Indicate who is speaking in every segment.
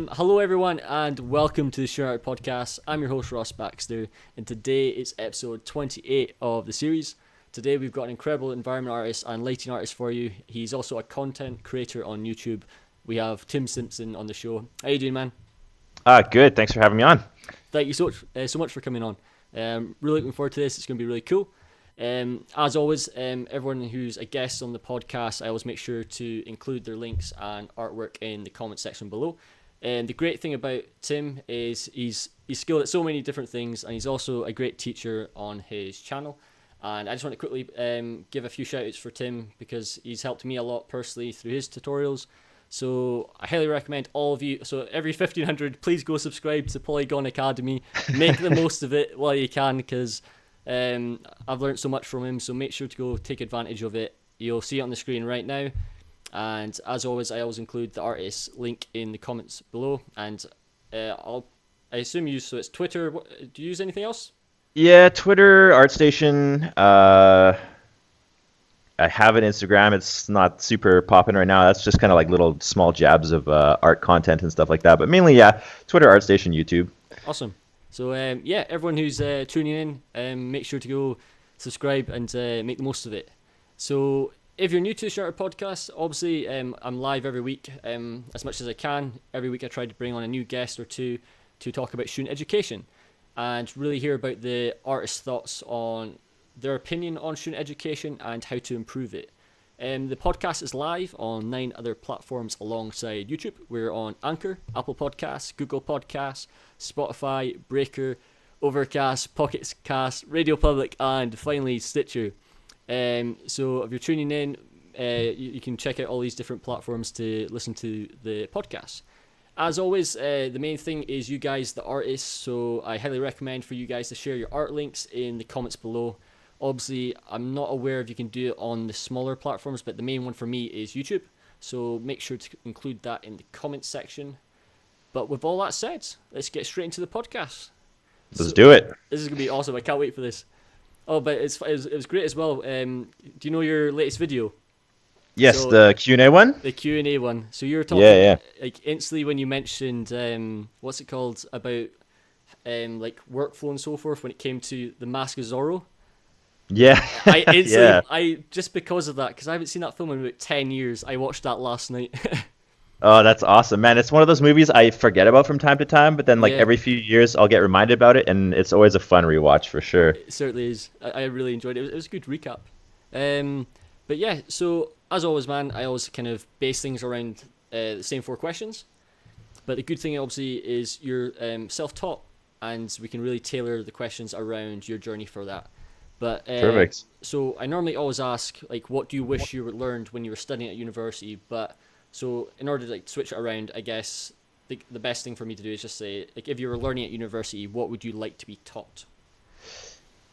Speaker 1: Hello everyone and welcome to the Student Art Podcast. I'm your host Ross Baxter and today it's episode 28 of the series. Today we've got an incredible environment artist and lighting artist for you. He's also a content creator on YouTube. We have Tim Simpson on the show. How you doing, man?
Speaker 2: Good. Thanks for having me on.
Speaker 1: Thank you so much for coming on. Really looking forward to this. It's going to be really cool. As always, everyone who's a guest on the podcast, I always make sure to include their links and artwork in the comment section below. And the great thing about Tim is he's skilled at so many different things, and he's also a great teacher on his channel. And I just want to quickly give a few shout outs for Tim because he's helped me a lot personally through his tutorials. So I highly recommend all of you. So every 1500, please go subscribe to Polygon Academy. Make the most of it while you can because I've learned so much from him. So make sure to go take advantage of it. You'll see it on the screen right now. And as always, I always include the artist's link in the comments below. And I assume you use, so it's Twitter. Do you use anything else?
Speaker 2: Yeah, Twitter, ArtStation. I have an Instagram. It's not super popping right now. That's just kind of like little small jabs of art content and stuff like that. But mainly, yeah, Twitter, ArtStation, YouTube.
Speaker 1: Awesome. So, everyone who's tuning in, make sure to go subscribe and make the most of it. So, if you're new to the Student Art Podcast, obviously I'm live every week as much as I can. Every week I try to bring on a new guest or two to talk about student education and really hear about the artist's thoughts on their opinion on student education and how to improve it. The podcast is live on 9 other platforms alongside YouTube. We're on Anchor, Apple Podcasts, Google Podcasts, Spotify, Breaker, Overcast, Pocket Cast, Radio Public, and finally Stitcher. So if you're tuning in, you can check out all these different platforms to listen to the podcast. As always, the main thing is you guys, the artists, so I highly recommend for you guys to share your art links in the comments below. Obviously, I'm not aware if you can do it on the smaller platforms, but the main one for me is YouTube. So make sure to include that in the comments section. But with all that said, let's get straight into the podcast.
Speaker 2: Let's do it.
Speaker 1: This is going to be awesome. I can't wait for this. Oh, but it was great as well. Do you know your latest video?
Speaker 2: Yes,
Speaker 1: So,
Speaker 2: the Q&A one?
Speaker 1: the Q&A one. So you were talking like instantly when you mentioned what's it called about like workflow and so forth when it came to the Mask of Zorro.
Speaker 2: Yeah.
Speaker 1: I instantly,
Speaker 2: Yeah.
Speaker 1: I just because of that, because I haven't seen that film in about 10 years. I watched that last night.
Speaker 2: Oh, that's awesome, man. It's one of those movies I forget about from time to time, but then like
Speaker 1: Yeah.
Speaker 2: every few years I'll get reminded about it, and it's always a fun rewatch for sure.
Speaker 1: It certainly is. I really enjoyed it. It was a good recap. But yeah, so as always, man, I always kind of base things around the same 4 questions. But the good thing, obviously, is you're self-taught, and we can really tailor the questions around your journey for that. But
Speaker 2: Perfect.
Speaker 1: So I normally always ask, like, what do you wish you learned when you were studying at university? But so in order to like switch it around, I guess the best thing for me to do is just say, like, if you were learning at university, what would you like to be taught?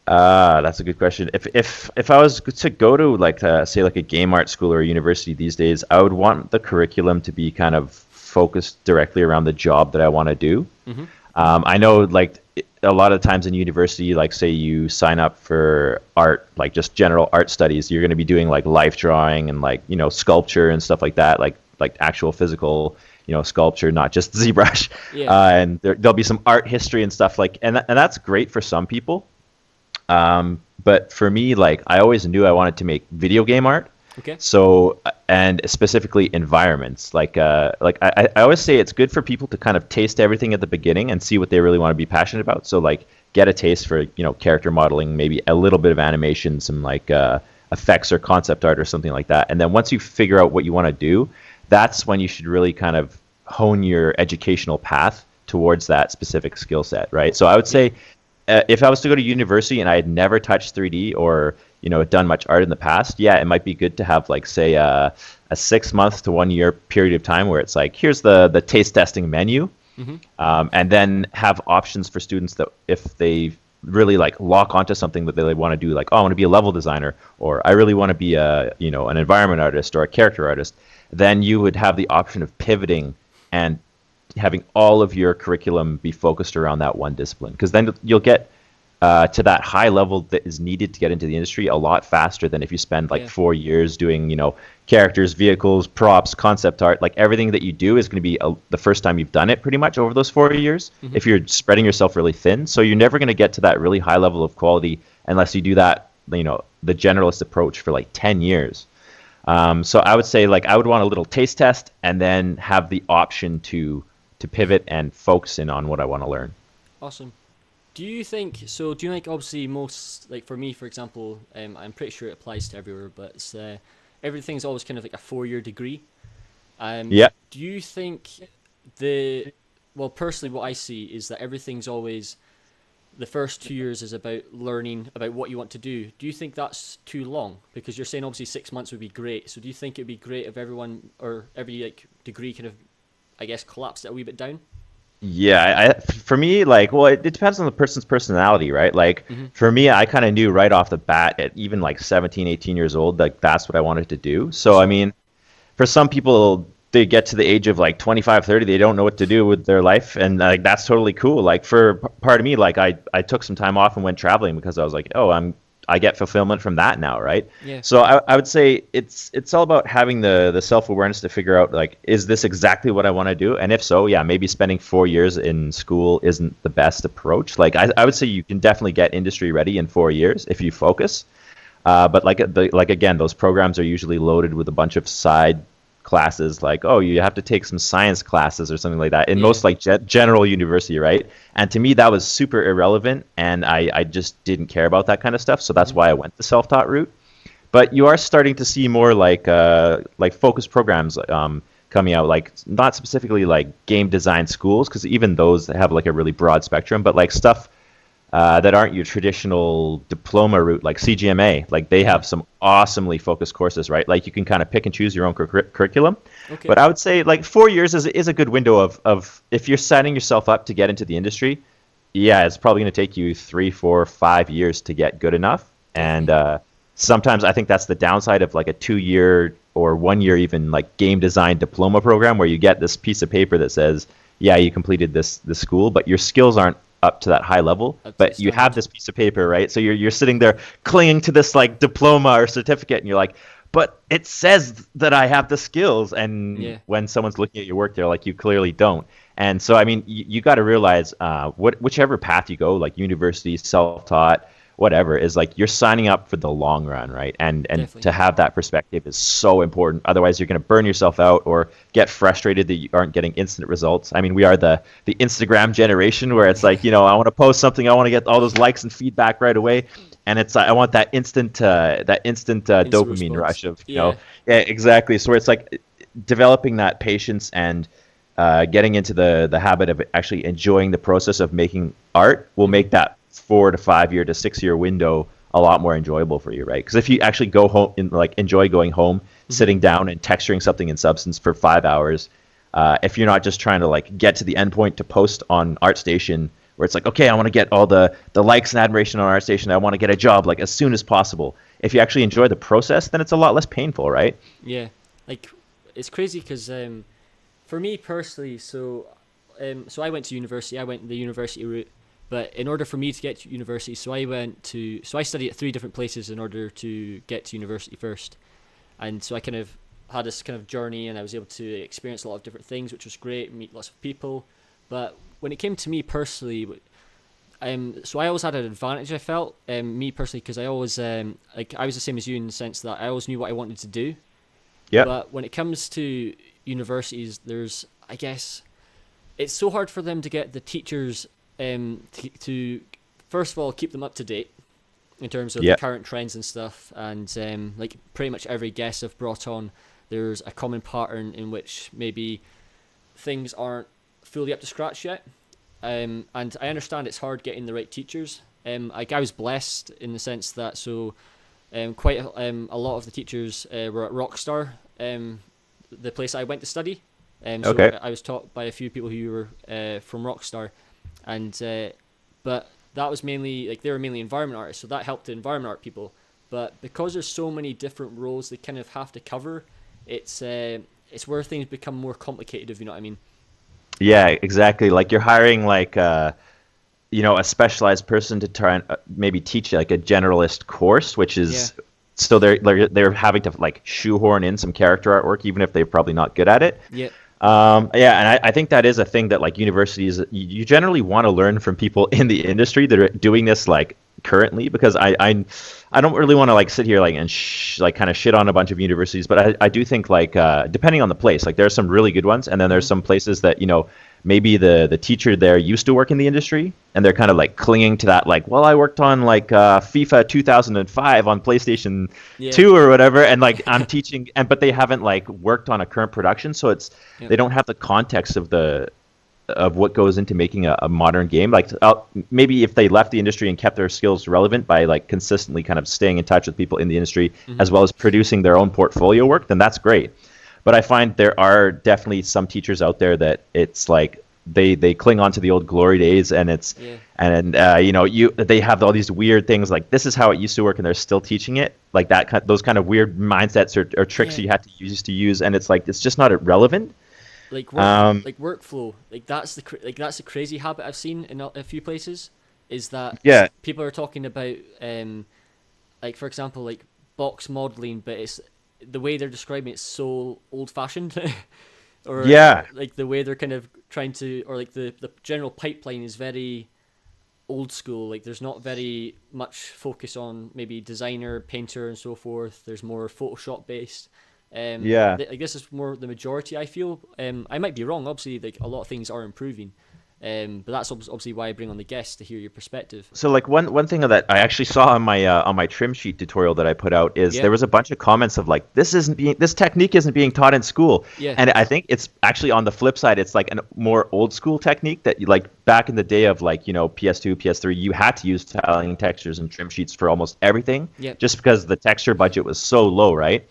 Speaker 2: That's a good question. If I was to go to like say like a game art school or a university these days, I would want the curriculum to be kind of focused directly around the job that I want to do.
Speaker 1: Mm-hmm.
Speaker 2: I know like a lot of times in university, like say you sign up for art, like just general art studies, you're going to be doing like life drawing and like, sculpture and stuff like that, like actual physical, sculpture, not just ZBrush.
Speaker 1: Yeah.
Speaker 2: And there'll be some art history and stuff and that's great for some people. But for me, like I always knew I wanted to make video game art.
Speaker 1: Okay.
Speaker 2: So, and specifically environments, like I always say it's good for people to kind of taste everything at the beginning and see what they really want to be passionate about. So like get a taste for, character modeling, maybe a little bit of animation, some like, effects or concept art or something like that. And then once you figure out what you want to do, that's when you should really kind of hone your educational path towards that specific skill set. Right. So I would say, if I was to go to university and I had never touched 3D or done much art in the past, yeah, it might be good to have like say a 6 month to 1 year period of time where it's like here's the taste testing menu,
Speaker 1: Mm-hmm.
Speaker 2: and then have options for students that if they really like lock onto something that they want to do, like I want to be a level designer or I really want to be an environment artist or a character artist, then you would have the option of pivoting and having all of your curriculum be focused around that one discipline, because then you'll get to that high level that is needed to get into the industry a lot faster than if you spend like
Speaker 1: Yeah.
Speaker 2: 4 years doing, characters, vehicles, props, concept art. Like everything that you do is going to be the first time you've done it pretty much over those 4 years.
Speaker 1: Hmm.
Speaker 2: If you're spreading yourself really thin, so you're never going to get to that really high level of quality unless you do that, the generalist approach for like 10 years. So I would say like I would want a little taste test and then have the option to pivot and focus in on what I want to learn.
Speaker 1: Awesome. Do you think obviously most, like for me, for example, I'm pretty sure it applies to everywhere, but everything's always kind of like a 4-year degree.
Speaker 2: Yeah.
Speaker 1: Do you think well, personally, what I see is that everything's always, the first 2 years is about learning about what you want to do. Do you think that's too long? Because you're saying obviously 6 months would be great. So do you think it'd be great if everyone or every like degree kind of, I guess, collapsed it a wee bit down?
Speaker 2: Yeah, for me, like, well, it depends on the person's personality, right? Like,
Speaker 1: Hmm.
Speaker 2: for me, I kind of knew right off the bat at even like 17, 18 years old, like that's what I wanted to do. So, I mean, for some people, they get to the age of like 25, 30, they don't know what to do with their life, and like that's totally cool. Like for part of me, like I took some time off and went traveling because I was like, oh, I get fulfillment from that now, right?
Speaker 1: Yeah.
Speaker 2: So I would say it's all about having the self-awareness to figure out like, is this exactly what I want to do? And if so, yeah, maybe spending 4 years in school isn't the best approach. Like I would say you can definitely get industry ready in 4 years if you focus. But like again, those programs are usually loaded with a bunch of side classes, like, oh, you have to take some science classes or something like that in
Speaker 1: Yeah.
Speaker 2: most like general university, right? And to me, that was super irrelevant, and I just didn't care about that kind of stuff. So that's
Speaker 1: Hmm.
Speaker 2: why I went the self-taught route. But you are starting to see more like focused programs coming out, like not specifically like game design schools, because even those have like a really broad spectrum, but like stuff that aren't your traditional diploma route, like CGMA. Like they
Speaker 1: Hmm.
Speaker 2: have some awesomely focused courses, right? Like you can kind of pick and choose your own curriculum.
Speaker 1: Okay.
Speaker 2: But I would say like 4 years is a good window of if you're setting yourself up to get into the industry. Yeah, it's probably going to take you 3, 4, 5 years to get good enough. And
Speaker 1: Definitely.
Speaker 2: sometimes I think that's the downside of like a 2 year or 1 year even like game design diploma program where you get this piece of paper that says, yeah, you completed this school, but your skills aren't up to that high level.
Speaker 1: Up to the
Speaker 2: But you have
Speaker 1: standard.
Speaker 2: this piece of paper, right? So you're sitting there clinging to this like diploma or certificate, and you're like, but it says that I have the skills. And
Speaker 1: Yeah.
Speaker 2: when someone's looking at your work, they're like, you clearly don't. And so, I mean, you got to realize whichever path you go, like university, self-taught, whatever, is like you're signing up for the long run, right? And
Speaker 1: Definitely.
Speaker 2: to have that perspective is so important. Otherwise, you're going to burn yourself out or get frustrated that you aren't getting instant results. I mean, we are the Instagram generation where it's like, I want to post something, I want to get all those likes and feedback right away, and it's I want that instant
Speaker 1: Instant
Speaker 2: dopamine
Speaker 1: response.
Speaker 2: rush of
Speaker 1: Yeah.
Speaker 2: yeah, exactly. So it's like developing that patience and getting into the habit of actually enjoying the process of making art will
Speaker 1: Hmm.
Speaker 2: make that 4 to 5 year to 6 year window a lot more enjoyable for you, right? Because if you actually go home and like enjoy going home,
Speaker 1: Hmm.
Speaker 2: sitting down and texturing something in Substance for 5 hours, if you're not just trying to like get to the endpoint to post on ArtStation, where it's like, okay, I want to get all the likes and admiration on ArtStation, I want to get a job like as soon as possible. If you actually enjoy the process, then it's a lot less painful, right?
Speaker 1: Yeah. Like it's crazy because for me personally, so I went to university. I went the university route, but in order for me to get to university, so I studied at 3 different places in order to get to university first, and so I kind of had this kind of journey, and I was able to experience a lot of different things, which was great, meet lots of people. But when it came to me personally, so I always had an advantage. I felt, me personally, because I always, like I was the same as you in the sense that I always knew what I wanted to do.
Speaker 2: Yep.
Speaker 1: But when it comes to universities, I guess, it's so hard for them to get the teachers to first of all keep them up to date in terms of the
Speaker 2: Yep.
Speaker 1: current trends and stuff. And like pretty much every guest I've brought on, there's a common pattern in which maybe things aren't fully up to scratch yet. And I understand it's hard getting the right teachers. Like I was blessed in the sense that quite a lot of the teachers were at Rockstar, the place I went to study. So
Speaker 2: Okay.
Speaker 1: I was taught by a few people who were from Rockstar, and but that was mainly like they were mainly environment artists, so that helped the environment art people. But because there's so many different roles they kind of have to cover, it's where things become more complicated, if you know what I mean.
Speaker 2: Yeah, exactly. Like you're hiring like a specialized person to try and maybe teach like a generalist course, which
Speaker 1: Yeah.
Speaker 2: is so they're having to like shoehorn in some character artwork, even if they're probably not good at it.
Speaker 1: Yeah.
Speaker 2: Yeah, and I think that is a thing that like universities, you generally want to learn from people in the industry that are doing this like currently, because I don't really want to like sit here like and like kind of shit on a bunch of universities, but I do think like depending on the place, like there are some really good ones, and then there's some places that maybe the teacher there used to work in the industry, and they're kind of like clinging to that, like, well, I worked on like FIFA 2005 on PlayStation
Speaker 1: Yeah.
Speaker 2: 2 or whatever, and like I'm teaching, and but they haven't like worked on a current production, so
Speaker 1: Yep.
Speaker 2: they don't have the context of what goes into making a modern game. Like maybe if they left the industry and kept their skills relevant by like consistently kind of staying in touch with people in the industry, as well as producing their own portfolio work, then that's great. But I find there are definitely some teachers out there that it's like they cling on to the old glory days, and
Speaker 1: Yeah.
Speaker 2: they have all these weird things like this is how it used to work, and they're still teaching it like that. Those kind of weird mindsets or tricks
Speaker 1: Yeah.
Speaker 2: you had to use, and it's like it's just not relevant.
Speaker 1: Like workflow, that's the crazy habit I've seen in a few places, is that
Speaker 2: Yeah.
Speaker 1: people are talking about like for example like box modeling, but it's the way they're describing it's so old fashioned. Or
Speaker 2: Yeah.
Speaker 1: like the way they're kind of trying to, or like the general pipeline is very old school. Like there's not very much focus on maybe designer, painter, and so forth. There's more Photoshop based.
Speaker 2: Yeah.
Speaker 1: I guess it's more the majority. I feel. I might be wrong. Obviously, like a lot of things are improving. But that's obviously why I bring on the guests to hear your perspective.
Speaker 2: So like one thing that I actually saw on my trim sheet tutorial that I put out is
Speaker 1: Yeah.
Speaker 2: there was a bunch of comments of like this technique isn't being taught in school.
Speaker 1: Yeah.
Speaker 2: And I think it's actually on the flip side, it's like a more old school technique that you like back in the day of like, PS2, PS3, you had to use tiling textures and trim sheets for almost everything,
Speaker 1: Yeah.
Speaker 2: just because the texture budget was so low, right?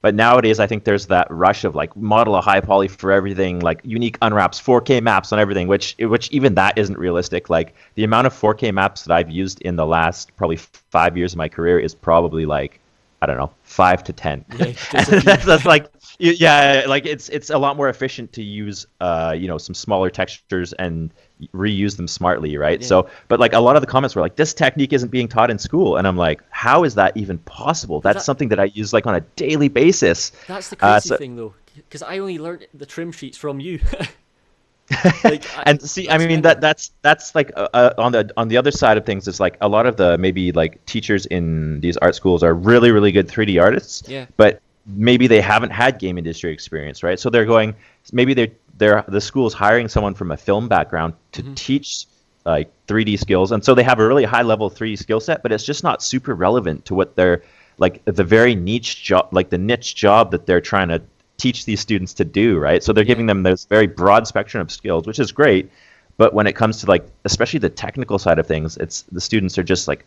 Speaker 2: But nowadays, I think there's that rush of like model a high poly for everything, like unique unwraps, 4K maps on everything, which even that isn't realistic. Like the amount of 4K maps that I've used in the last probably 5 years of my career is probably like, I don't know, 5 to 10.
Speaker 1: Yeah, just a few.
Speaker 2: That's like, yeah, like it's a lot more efficient to use, some smaller textures and reuse them smartly, right?
Speaker 1: Yeah.
Speaker 2: So, but like a lot of the comments were like, this technique isn't being taught in school, and I'm like, how is that even possible? That's
Speaker 1: that-
Speaker 2: something that I use like on a daily basis.
Speaker 1: That's the crazy
Speaker 2: so-
Speaker 1: thing though, because I only learned the trim sheets from you.
Speaker 2: And see, I mean that's like on the other side of things is like a lot of the maybe like teachers in these art schools are really really good 3D artists,
Speaker 1: Yeah.
Speaker 2: but maybe they haven't had game industry experience, right? So they're going, maybe the school's hiring someone from a film background to teach like 3D skills, and so they have a really high level 3D skill set, but it's just not super relevant to what they're like the very niche job, like the niche job that they're trying to teach these students to do, right? So they're giving them this very broad spectrum of skills, which is great, but when it comes to like especially the technical side of things, it's the students are just like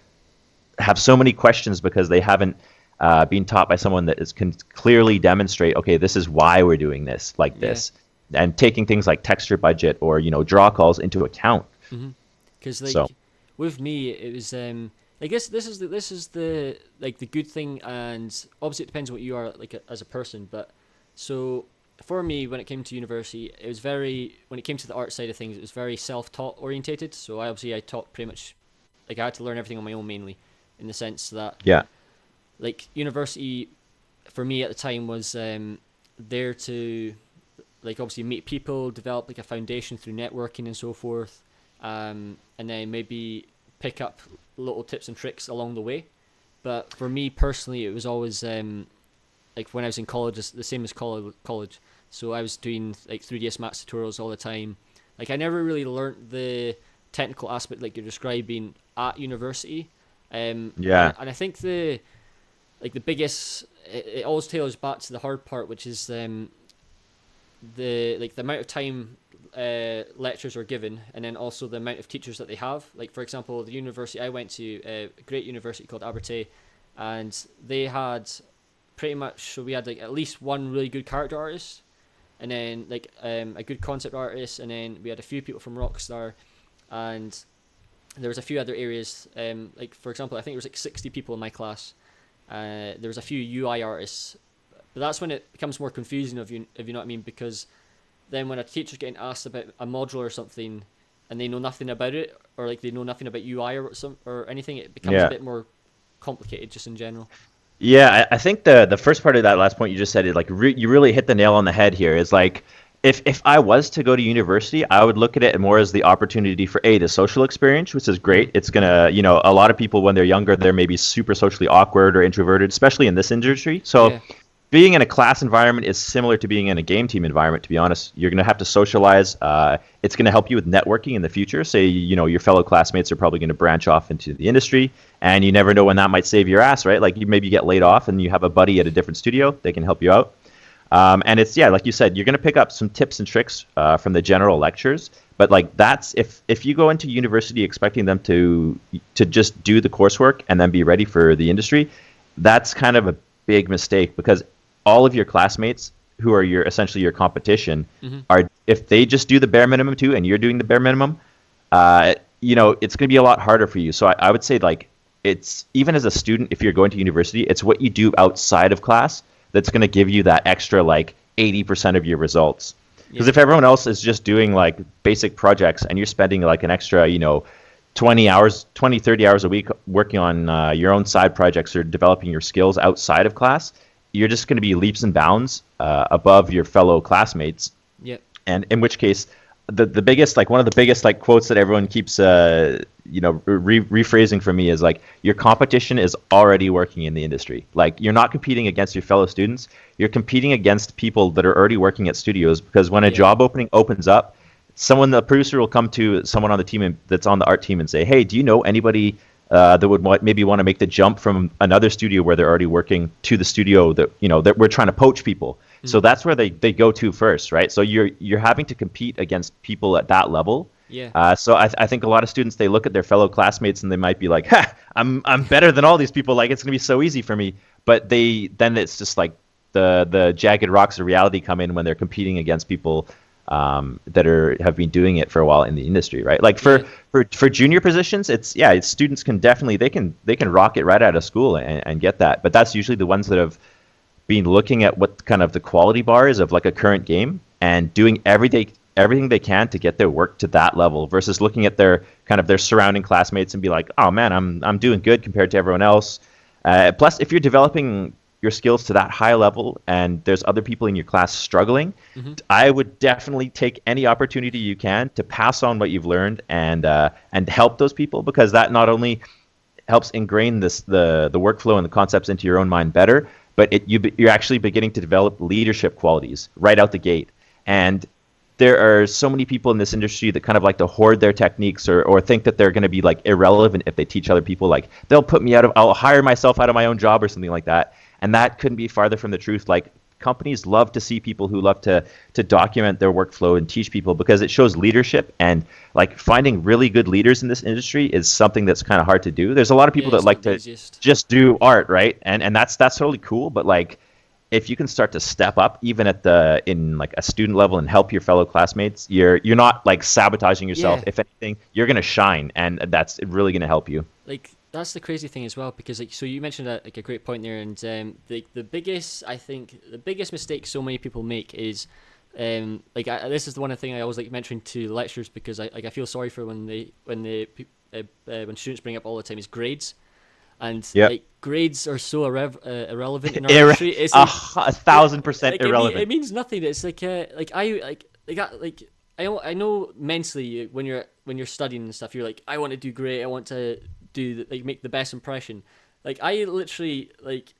Speaker 2: have so many questions because they haven't been taught by someone that can clearly demonstrate, okay, this is why we're doing this like this, and taking things like texture budget or draw calls into account.
Speaker 1: Because like
Speaker 2: So-
Speaker 1: with me, it was I guess this is the like the good thing, and obviously it depends on what you are like as a person. But so for me, when it came to university, it was when it came to the art side of things, it was very self-taught orientated. So I taught pretty much, like I had to learn everything on my own mainly, in the sense that
Speaker 2: Yeah.
Speaker 1: like university for me at the time was there to like obviously meet people, develop like a foundation through networking and so forth, and then maybe pick up little tips and tricks along the way. But for me personally, it was always like when I was in college, it's the same as college. So I was doing like 3ds Max tutorials all the time. Like I never really learnt the technical aspect like you're describing at university.
Speaker 2: Yeah.
Speaker 1: And I think the biggest, it always tailors back to the hard part, which is the amount of time lectures are given, and then also the amount of teachers that they have. Like for example, the university I went to, a great university called Abertay, and they had pretty much, so we had like at least one really good character artist, and then like a good concept artist, and then we had a few people from Rockstar, and there was a few other areas. Like for example, I think there was like 60 people in my class. There was a few UI artists, but that's when it becomes more confusing if you know what I mean, because then when a teacher's getting asked about a module or something, and they know nothing about it, or like they know nothing about UI or anything, it becomes a
Speaker 2: Yeah.
Speaker 1: bit more complicated just in general.
Speaker 2: Yeah, I think the first part of that last point you just said is like you really hit the nail on the head here. Is like if I was to go to university, I would look at it more as the opportunity for the social experience, which is great. It's gonna, a lot of people when they're younger, they're maybe super socially awkward or introverted, especially in this industry. So
Speaker 1: Yeah,
Speaker 2: being in a class environment is similar to being in a game team environment, to be honest. You're going to have to socialize. It's going to help you with networking in the future. Say, your fellow classmates are probably going to branch off into the industry, and you never know when that might save your ass, right? Like, you maybe get laid off and you have a buddy at a different studio. They can help you out. And it's, yeah, like you said, you're going to pick up some tips and tricks from the general lectures. But like that's if you go into university expecting them to just do the coursework and then be ready for the industry, that's kind of a big mistake, because all of your classmates who are essentially your competition are, if they just do the bare minimum too and you're doing the bare minimum, it's going to be a lot harder for you. So I would say, like, it's, even as a student, if you're going to university, it's what you do outside of class that's going to give you that extra like 80% of your results. Because if everyone else is just doing like basic projects and you're spending like an extra 30 hours a week working on your own side projects or developing your skills outside of class, you're just going to be leaps and bounds above your fellow classmates.
Speaker 1: Yep.
Speaker 2: And in which case, the biggest, like, one of the biggest like quotes that everyone keeps rephrasing for me is like, your competition is already working in the industry. Like, you're not competing against your fellow students, you're competing against people that are already working at studios, because when a job opening opens up, the producer will come to someone on the team that's on the art team and say, hey, do you know anybody that would maybe want to make the jump from another studio where they're already working to the studio that that we're trying to poach people. So that's where they go to first, right? So you're having to compete against people at that level.
Speaker 1: Yeah.
Speaker 2: So I think a lot of students, they look at their fellow classmates and they might be like, ha, I'm better than all these people, like it's gonna be so easy for me. But then it's just like the jagged rocks of reality come in when they're competing against people that have been doing it for a while in the industry, right? Like for junior positions, it's students can definitely, they can rock it right out of school and get that. But that's usually the ones that have been looking at what kind of the quality bar is of like a current game and doing everything they can to get their work to that level, versus looking at their surrounding classmates and be like, oh man, I'm doing good compared to everyone else. Plus, if you're developing your skills to that high level and there's other people in your class struggling, I would definitely take any opportunity you can to pass on what you've learned and help those people, because that not only helps ingrain the workflow and the concepts into your own mind better, but you're actually beginning to develop leadership qualities right out the gate. And there are so many people in this industry that kind of like to hoard their techniques or think that they're going to be like irrelevant if they teach other people. Like, I'll hire myself out of my own job or something like that. And that couldn't be farther from the truth. Like, companies love to see people who love to document their workflow and teach people, because it shows leadership. And like, finding really good leaders in this industry is something that's kind of hard to do. There's a lot of people that like to just do art, right? And that's totally cool. But like, if you can start to step up even in like a student level and help your fellow classmates, you're not like sabotaging yourself. If anything, you're gonna shine, and that's really gonna help you.
Speaker 1: Like, that's the crazy thing as well, because like, so you mentioned a great point there, and the biggest mistake so many people make is this is the one thing I always like mentioning to lecturers, because I feel sorry for when students bring up all the time, is grades. And like, grades are so irrelevant in our industry. It's like,
Speaker 2: 1,000% irrelevant.
Speaker 1: It means nothing. It's like I know mentally when you're studying and stuff, you're like, I want to do great. I want to make the best impression. Like, I literally, like,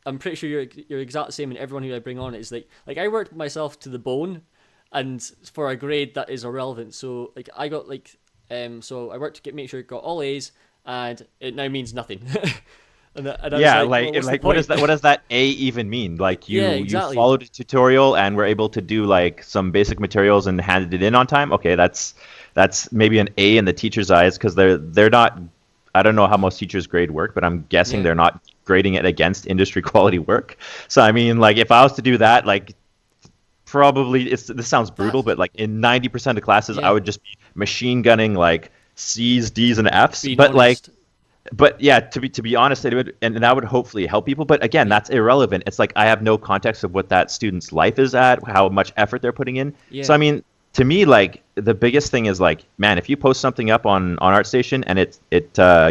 Speaker 1: I'm pretty sure you're exactly the same, and everyone who I bring on is like I worked myself to the bone, and for a grade that is irrelevant. So like, I got like so I worked to make sure it got all A's, and it now means nothing. and I was like,
Speaker 2: what does that A even mean? Like, you followed a tutorial and were able to do like some basic materials and handed it in on time. Okay, that's maybe an A in the teacher's eyes, because they're not. I don't know how most teachers grade work, but I'm guessing they're not grading it against industry quality work. So I mean, like, if I was to do that, like, probably this sounds brutal, but like in 90% of classes, I would just be machine gunning like C's, D's, and F's. But yeah, to be honest, it would, and that would hopefully help people. But again, that's irrelevant. It's like, I have no context of what that student's life is at, how much effort they're putting in. So I mean, to me, like the biggest thing is like, man, if you post something up on ArtStation and it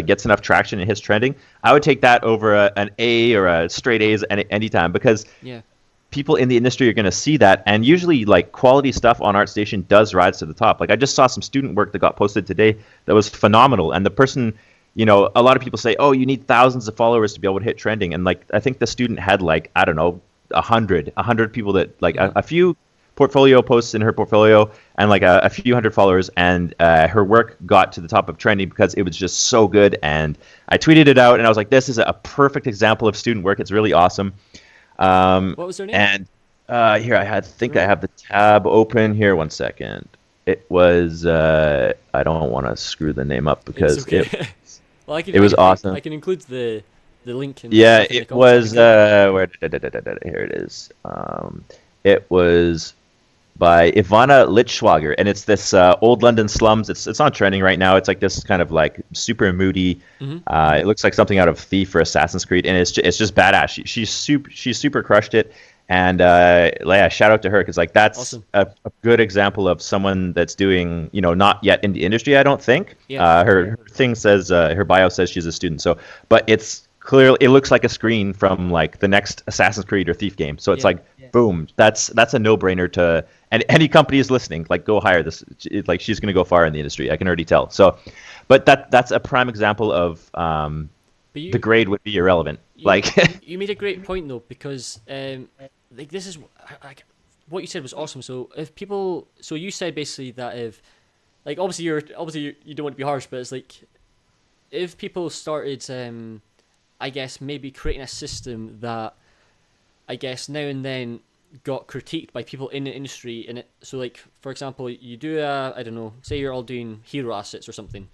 Speaker 2: gets enough traction and hits trending, I would take that over an A or a straight A's anytime, because
Speaker 1: Yeah.
Speaker 2: people in the industry are going to see that, and usually like quality stuff on ArtStation does rise to the top. Like I just saw some student work that got posted today that was phenomenal, and the person, you know, a lot of people say, oh, you need thousands of followers to be able to hit trending, and like I think the student had like, I don't know, 100 people that like a few portfolio posts in her portfolio and like a few hundred followers, and her work got to the top of trending because it was just so good. And I tweeted it out and I was like, this is a perfect example of student work. It's really awesome.
Speaker 1: What was her name?
Speaker 2: And here I have the tab open here. One second. It was I don't want to screw the name up because
Speaker 1: okay. Well,
Speaker 2: it was awesome.
Speaker 1: I can include the link.
Speaker 2: Yeah, it was here it is. It was by Ivana Lichtschwager, and it's this old London slums. It's on trending right now. It's like this kind of like super moody. It looks like something out of Thief or Assassin's Creed, and it's just badass. She's super crushed it, and yeah, shout out to her, because like that's
Speaker 1: awesome.
Speaker 2: a good example of someone that's doing, you know, not yet in the industry. I don't think.
Speaker 1: Yeah.
Speaker 2: Her thing says her bio says she's a student. So, but it's clearly, it looks like a screen from like the next Assassin's Creed or Thief game. So it's like, boom, that's a no-brainer to, and any company is listening, like go hire this. Like she's gonna go far in the industry. I can already tell. So, but that's a prime example of the grade would be irrelevant.
Speaker 1: You made a great point though, because like this is what you said was awesome. So if people, so you said basically that if, like obviously you don't want to be harsh, but it's like if people started I guess maybe creating a system that I guess now and then got critiqued by people in the industry, and it, so like for example, you do I don't know, say you're all doing hero assets or something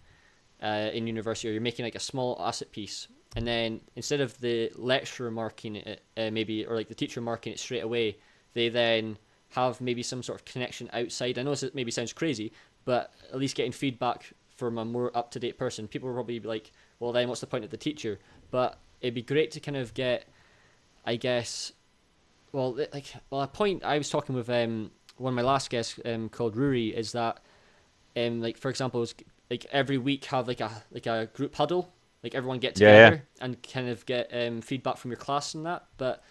Speaker 1: in university, or you're making like a small asset piece, and then instead of the lecturer marking it maybe, or like the teacher marking it straight away, they then have maybe some sort of connection outside. I know this maybe sounds crazy, but at least getting feedback from a more up-to-date person, people will probably be like, well then what's the point of the teacher? But it'd be great to kind of get, I guess, a point I was talking with one of my last guests called Ruri, is that like for example, it's like every week have like a group huddle, like everyone get together and kind of get feedback from your class and that. But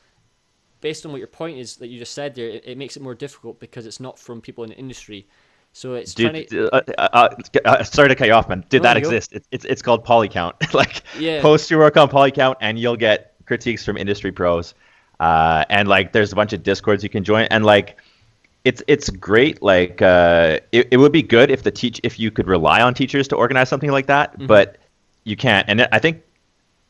Speaker 1: based on what your point is that you just said there, it makes it more difficult because it's not from people in the industry. So it's
Speaker 2: sorry to cut you off, man. That exists. It's called Polycount. Like post your work on Polycount and you'll get critiques from industry pros. And like there's a bunch of discords you can join, and like it's great. Like it would be good if you could rely on teachers to organize something like that, but you can't. And I think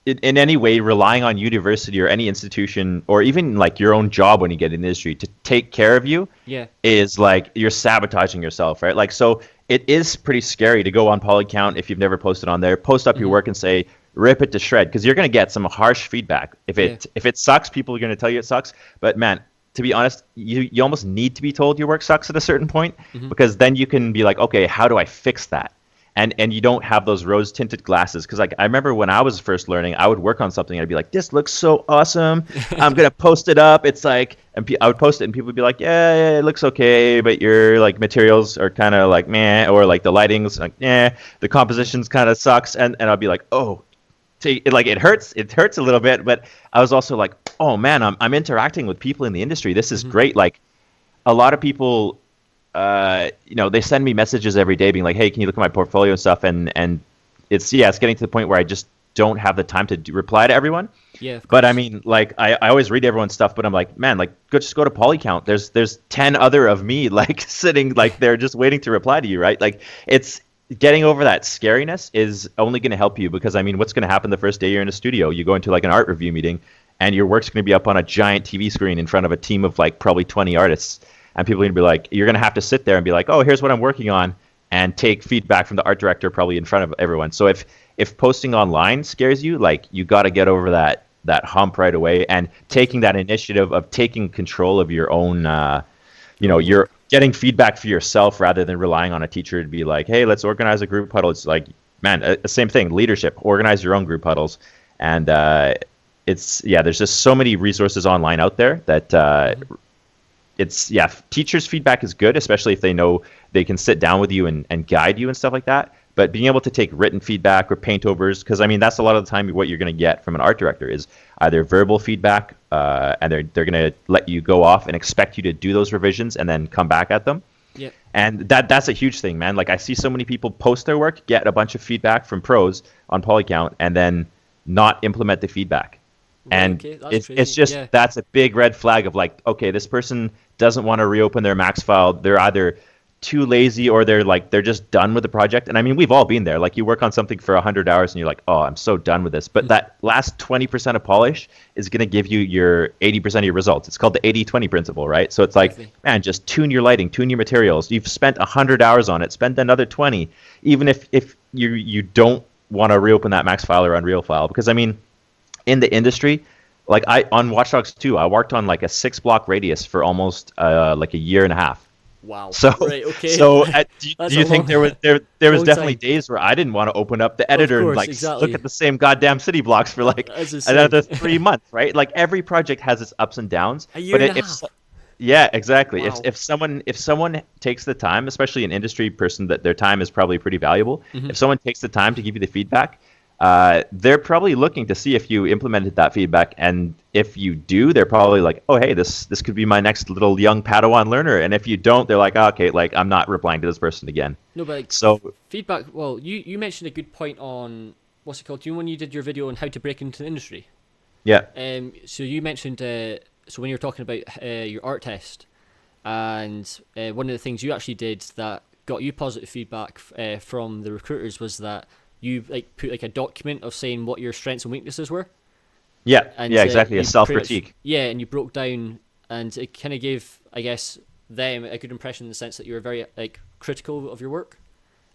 Speaker 2: in any way, relying on university or any institution, or even like your own job when you get in the industry to take care of you, is like you're sabotaging yourself, right? Like, so it is pretty scary to go on Polycount if you've never posted on there, post up your work and say, rip it to shred, because you're going to get some harsh feedback. If it sucks, people are going to tell you it sucks. But man, to be honest, you almost need to be told your work sucks at a certain point, because then you can be like, okay, how do I fix that? And you don't have those rose tinted glasses. Because like I remember when I was first learning, I would work on something and I'd be like, this looks so awesome, I'm gonna post it up. It's like, and I would post it and people would be like, yeah, it looks okay, but your like materials are kind of like meh, or like the lighting's like the composition's kind of sucks, and I'd be like, oh. It hurts a little bit, but I was also like, oh man, I'm interacting with people in the industry. This is great. Like a lot of people, they send me messages every day being like, hey, can you look at my portfolio and stuff? And it's getting to the point where I just don't have the time to reply to everyone.
Speaker 1: Yeah.
Speaker 2: But I mean, like I always read everyone's stuff, but I'm like, man, like just go to Polycount. There's 10 other of me like sitting like they're just waiting to reply to you, right? Like it's getting over that scariness is only going to help you, because I mean, what's going to happen the first day you're in a studio? You go into like an art review meeting and your work's going to be up on a giant TV screen in front of a team of like probably 20 artists, and people are going to be like, you're going to have to sit there and be like, oh, here's what I'm working on, and take feedback from the art director probably in front of everyone. So if posting online scares you, like you got to get over that hump right away, and taking that initiative of taking control of your own you're getting feedback for yourself rather than relying on a teacher to be like, hey, let's organize a group huddle. It's like, man, same thing, leadership, organize your own group huddles. And there's just so many resources online out there that teachers' feedback is good, especially if they know they can sit down with you and guide you and stuff like that. But being able to take written feedback or paint overs, because I mean that's a lot of the time what you're going to get from an art director is either verbal feedback, and they're going to let you go off and expect you to do those revisions and then come back at them.
Speaker 1: Yeah.
Speaker 2: And that's a huge thing, man. Like I see so many people post their work, get a bunch of feedback from pros on Polycount, and then not implement the feedback. And
Speaker 1: okay,
Speaker 2: it's just that's a big red flag of like, okay, this person doesn't want to reopen their max file. They're either too lazy or they're just done with the project. And I mean, we've all been there. Like you work on something for 100 hours and you're like, oh, I'm so done with this. But that last 20% of polish is going to give you your 80% of your results. It's called the 80-20 principle, right? So it's like, man, just tune your lighting, tune your materials. You've spent 100 hours on it, spend another 20, even if you don't want to reopen that max file or Unreal file. Because I mean, in the industry, like on Watch Dogs 2, I worked on like a 6-block radius for almost like a year and a half.
Speaker 1: Wow.
Speaker 2: So,
Speaker 1: right, okay.
Speaker 2: So do you think there was definitely
Speaker 1: time.
Speaker 2: days where I didn't want to open up the editor and like look at the same goddamn city blocks for like another 3 months, right? Like every project has its ups and downs.
Speaker 1: A year and a half.
Speaker 2: Yeah, exactly.
Speaker 1: Wow.
Speaker 2: If someone takes the time, especially an industry person, that their time is probably pretty valuable. Mm-hmm. If someone takes the time to give you the feedback, they're probably looking to see if you implemented that feedback, and if you do, they're probably like, oh hey, this could be my next little young Padawan learner. And if you don't, they're like, oh, okay, like I'm not replying to this person again.
Speaker 1: No, but like,
Speaker 2: so
Speaker 1: feedback. Well, you mentioned a good point on what's it called? Do you know when you did your video on how to break into the industry?
Speaker 2: Yeah.
Speaker 1: So you mentioned so when you were talking about your art test, and one of the things you actually did that got you positive feedback from the recruiters was that you like put like a document of saying what your strengths and weaknesses were.
Speaker 2: Yeah,
Speaker 1: and,
Speaker 2: exactly. A self-critique.
Speaker 1: And you broke down, and it kind of gave, I guess, them a good impression in the sense that you were very like critical of your work.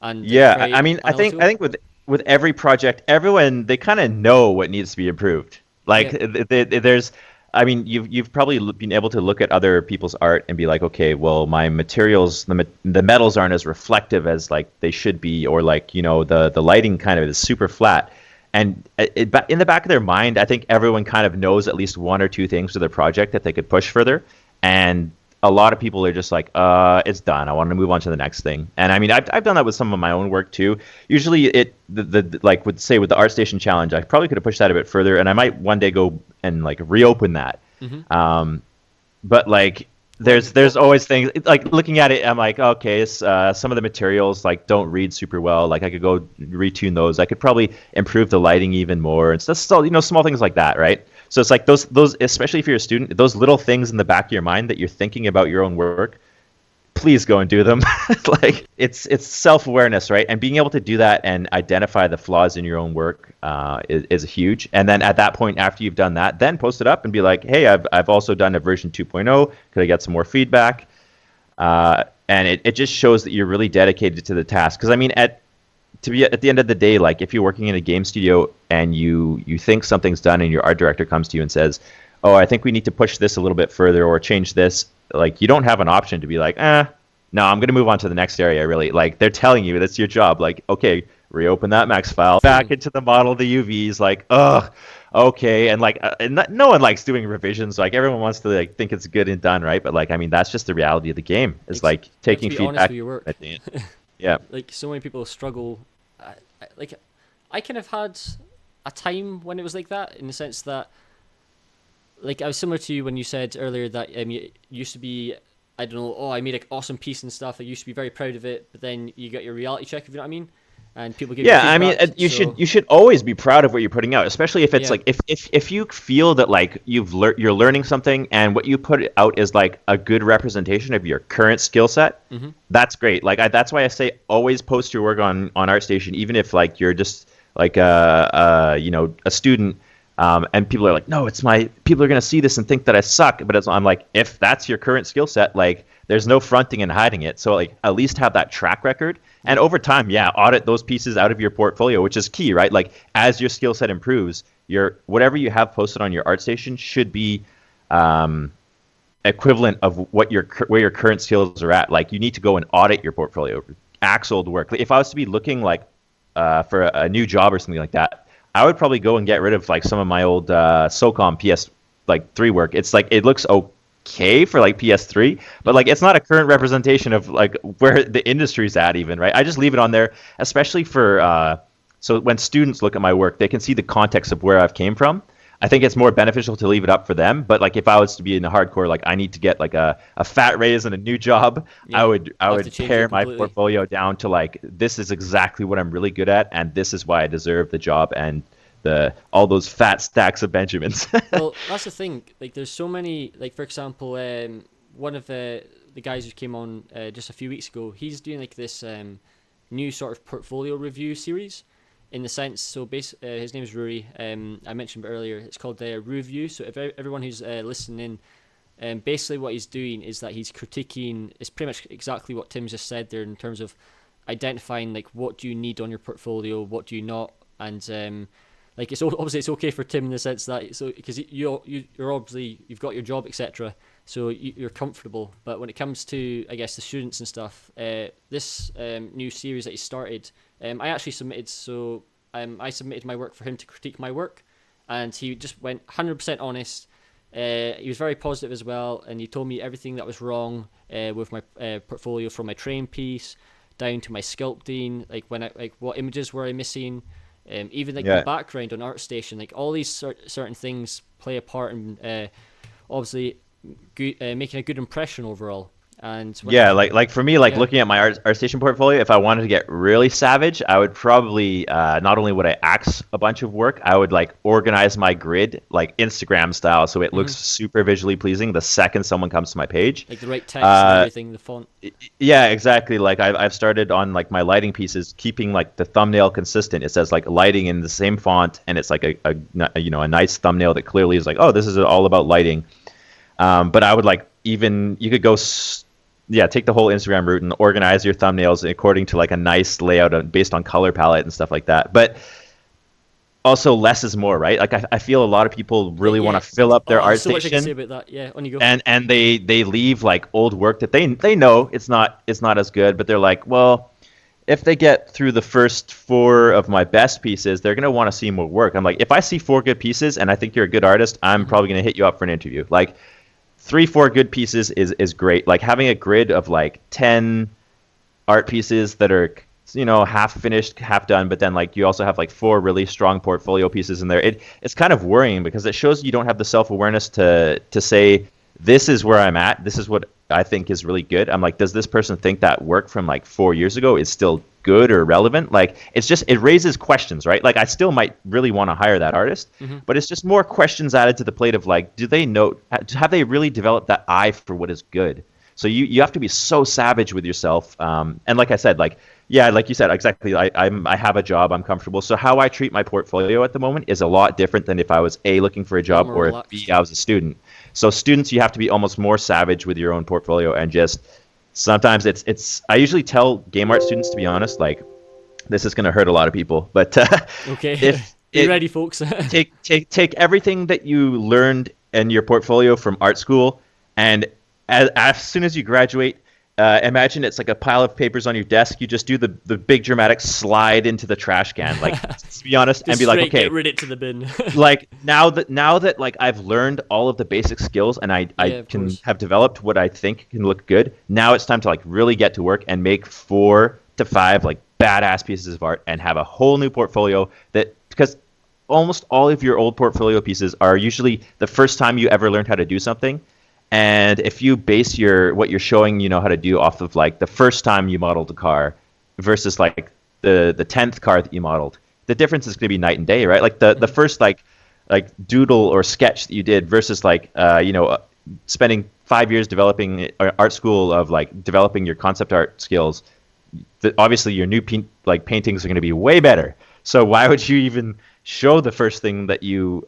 Speaker 1: And
Speaker 2: yeah, I mean, analytical. I think with every project, everyone they kind of know what needs to be improved. Like there's, I mean, you've probably been able to look at other people's art and be like, okay, well, my materials, the metals aren't as reflective as like they should be, or like, you know, the lighting kind of is super flat. And in the back of their mind, I think everyone kind of knows at least one or two things to their project that they could push further. And a lot of people are just like, it's done. I want to move on to the next thing. And I mean, I've done that with some of my own work too. Usually like with the ArtStation challenge, I probably could have pushed that a bit further, and I might one day go and like reopen that. Mm-hmm. But like there's always things like looking at it, I'm like, okay, some of the materials like don't read super well. Like I could go retune those. I could probably improve the lighting even more. It's just still, you know, small things like that, right? So it's like those, especially if you're a student, those little things in the back of your mind that you're thinking about your own work, please go and do them. Like it's self-awareness, right? And being able to do that and identify the flaws in your own work is huge. And then at that point, after you've done that, then post it up and be like, hey, I've also done a version 2.0. Could I get some more feedback? And it just shows that you're really dedicated to the task. Because I mean, at the end of the day, like if you're working in a game studio and you think something's done and your art director comes to you and says, oh, I think we need to push this a little bit further or change this, like you don't have an option to be like, no, I'm going to move on to the next area. Really, like they're telling you that's your job. Like, okay, reopen that max file, back into the model, the UVs, like, okay. And like, no one likes doing revisions. Like everyone wants to like think it's good and done, right? But like, I mean, that's just the reality of the game. Is like taking feedback. At the end. Yeah.
Speaker 1: Like so many people struggle. Like I kind of had a time when it was like that, in the sense that like I was similar to you when you said earlier that you used to be, I don't know, I made an awesome piece and stuff. I used to be very proud of it, but then you got your reality check, if you know what I mean. And people give you feedback,
Speaker 2: I mean, you should always be proud of what you're putting out, especially if it's like if you feel that like you're learning something and what you put out is like a good representation of your current skill set. Mm-hmm. That's great. Like that's why I say always post your work on ArtStation, even if like you're just like a student. And people are like, no, people are going to see this and think that I suck. But I'm like, if that's your current skill set, like there's no fronting and hiding it. So like at least have that track record. And over time, audit those pieces out of your portfolio, which is key, right? Like as your skill set improves, whatever you have posted on your ArtStation should be equivalent of where your current skills are at. Like you need to go and audit your portfolio. Axe old work. Like, if I was to be looking like for a new job or something like that, I would probably go and get rid of like some of my old SOCOM PS like 3 work. It's like it looks okay for like PS3, but like it's not a current representation of like where the industry's at even, right? I just leave it on there, especially for so when students look at my work, they can see the context of where I've came from. I think it's more beneficial to leave it up for them. But like if I was to be in the hardcore, like I need to get like a fat raise and a new job,
Speaker 1: Yeah,
Speaker 2: I
Speaker 1: I'll have to
Speaker 2: would
Speaker 1: change
Speaker 2: pare
Speaker 1: it
Speaker 2: my
Speaker 1: completely.
Speaker 2: portfolio down to like this is exactly what I'm really good at, and this is why I deserve the job and the all those fat stacks of Benjamins.
Speaker 1: Well, that's the thing. Like, there's so many. Like, for example, one of the guys who came on just a few weeks ago, he's doing like this new sort of portfolio review series. In the sense, so his name is Ruri. I mentioned earlier. It's called Review. So if everyone who's listening, basically what he's doing is that he's critiquing. It's pretty much exactly what Tim just said there in terms of identifying like what do you need on your portfolio, what do you not, and like it's obviously it's okay for Tim in the sense that so because you're obviously you've got your job, etc. So you're comfortable, but when it comes to I guess the students and stuff, this new series that he started, I actually submitted. So I submitted my work for him to critique my work, and he just went 100% honest. He was very positive as well, and he told me everything that was wrong with my portfolio, from my train piece down to my sculpting, like what images were I missing, even like the
Speaker 2: Yeah.
Speaker 1: background on ArtStation, like all these certain things play a part in obviously making a good impression overall. And when
Speaker 2: Yeah, like for me, like
Speaker 1: yeah,
Speaker 2: looking at my ArtStation portfolio, if I wanted to get really savage, I would probably not only would I axe a bunch of work, I would like organize my grid like Instagram style, so it looks super visually pleasing the second someone comes to my page.
Speaker 1: like the right text and
Speaker 2: Uh,
Speaker 1: everything, the font.
Speaker 2: yeah, exactly. Like I've started on like my lighting pieces, keeping like the thumbnail consistent. It says like lighting in the same font, and it's like a nice thumbnail that clearly is like, oh, this is all about lighting. But I would like even you could go yeah, take the whole Instagram route and organize your thumbnails according to like a nice layout based on color palette and stuff like that. But also less is more, right? Like I feel a lot of people really want
Speaker 1: Yeah.
Speaker 2: to fill up their
Speaker 1: Oh, there's
Speaker 2: art
Speaker 1: so much I can say
Speaker 2: station,
Speaker 1: about that. Yeah, on you go.
Speaker 2: and they leave like old work that they know it's not as good, but they're like, well, if they get through the first four of my best pieces, they're gonna want to see more work. I'm like, if I see four good pieces and I think you're a good artist, I'm probably gonna hit you up for an interview. Like 3, 4 good pieces is great. Like having a grid of like 10 art pieces that are half finished, half done, but then like you also have like 4 really strong portfolio pieces in there. It's kind of worrying because it shows you don't have the self-awareness to say this is where I'm at. This is what I think is really good. I'm like, does this person think that work from like 4 years ago is still good or relevant? Like it raises questions, right? Like I still might really want to hire that artist, but it's just more questions added to the plate of like, do they know, have they really developed that eye for what is good? So you have to be so savage with yourself. And like I said, like, yeah, like you said, exactly. I have a job. I'm comfortable. So how I treat my portfolio at the moment is a lot different than if I was A, looking for a
Speaker 1: A lot
Speaker 2: job,
Speaker 1: more
Speaker 2: or if B,
Speaker 1: relaxed.
Speaker 2: I was a student. So students, you have to be almost more savage with your own portfolio, and just sometimes it's I usually tell game art students, to be honest, like this is going to hurt a lot of people, but
Speaker 1: Okay,
Speaker 2: if
Speaker 1: be
Speaker 2: it
Speaker 1: ready, folks.
Speaker 2: take everything that you learned in your portfolio from art school, and as soon as you graduate, imagine it's like a pile of papers on your desk. You just do the big dramatic slide into the trash can, like to be honest, and
Speaker 1: Just
Speaker 2: be like,
Speaker 1: straight
Speaker 2: okay,
Speaker 1: get rid it to the bin.
Speaker 2: like now that like I've learned all of the basic skills and I
Speaker 1: Yeah, of
Speaker 2: can
Speaker 1: course.
Speaker 2: have developed what I think can look good. Now it's time to like really get to work and make 4 to 5 like badass pieces of art and have a whole new portfolio, that because almost all of your old portfolio pieces are usually the first time you ever learned how to do something. And if you base what you're showing how to do off of like the first time you modeled a car versus like the 10th car that you modeled, the difference is going to be night and day, right? Like the first like doodle or sketch that you did versus like spending 5 years developing art school of like developing your concept art skills. Obviously your new paintings are going to be way better. So why would you even show the first thing that you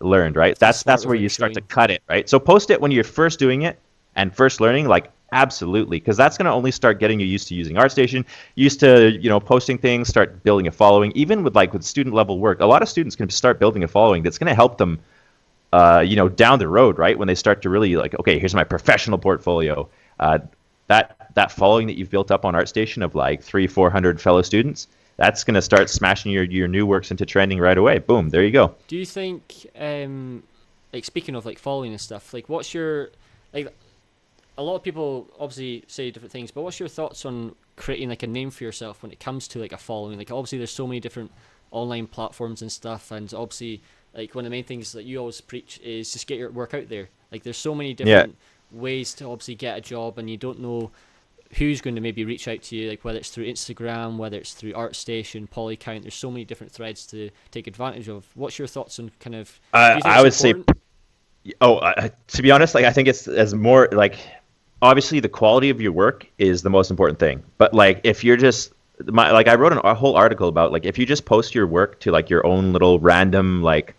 Speaker 2: learned, right?
Speaker 1: That's smart
Speaker 2: That's
Speaker 1: with
Speaker 2: where
Speaker 1: what
Speaker 2: you
Speaker 1: you're
Speaker 2: start to
Speaker 1: showing.
Speaker 2: cut it, right? So post it when you're first doing it and first learning, like absolutely, because that's going to only start getting you used to using ArtStation, used to posting things, start building a following. Even with student level work, a lot of students can start building a following that's going to help them, down the road, right? When they start to really like, okay, here's my professional portfolio. That following that you've built up on ArtStation of like 300-400 fellow students, that's going to start smashing your new works into trending right away. Boom, there you go.
Speaker 1: Do you think, like speaking of like following and stuff, like what's your like a lot of people obviously say different things, but what's your thoughts on creating like a name for yourself when it comes to like a following? Like obviously there's so many different online platforms and stuff, and obviously like one of the main things that you always preach is just get your work out there. Like there's so many
Speaker 2: Yeah.
Speaker 1: different ways to obviously get a job, and you don't know who's going to maybe reach out to you, like whether it's through Instagram, whether it's through ArtStation, Polycount. There's so many different threads to take advantage of. What's your thoughts on kind of? Do you think
Speaker 2: I would
Speaker 1: it's
Speaker 2: say,
Speaker 1: important?
Speaker 2: to be honest, like I think it's as more like obviously the quality of your work is the most important thing. But like if you're just like I wrote a whole article about like if you just post your work to like your own little random like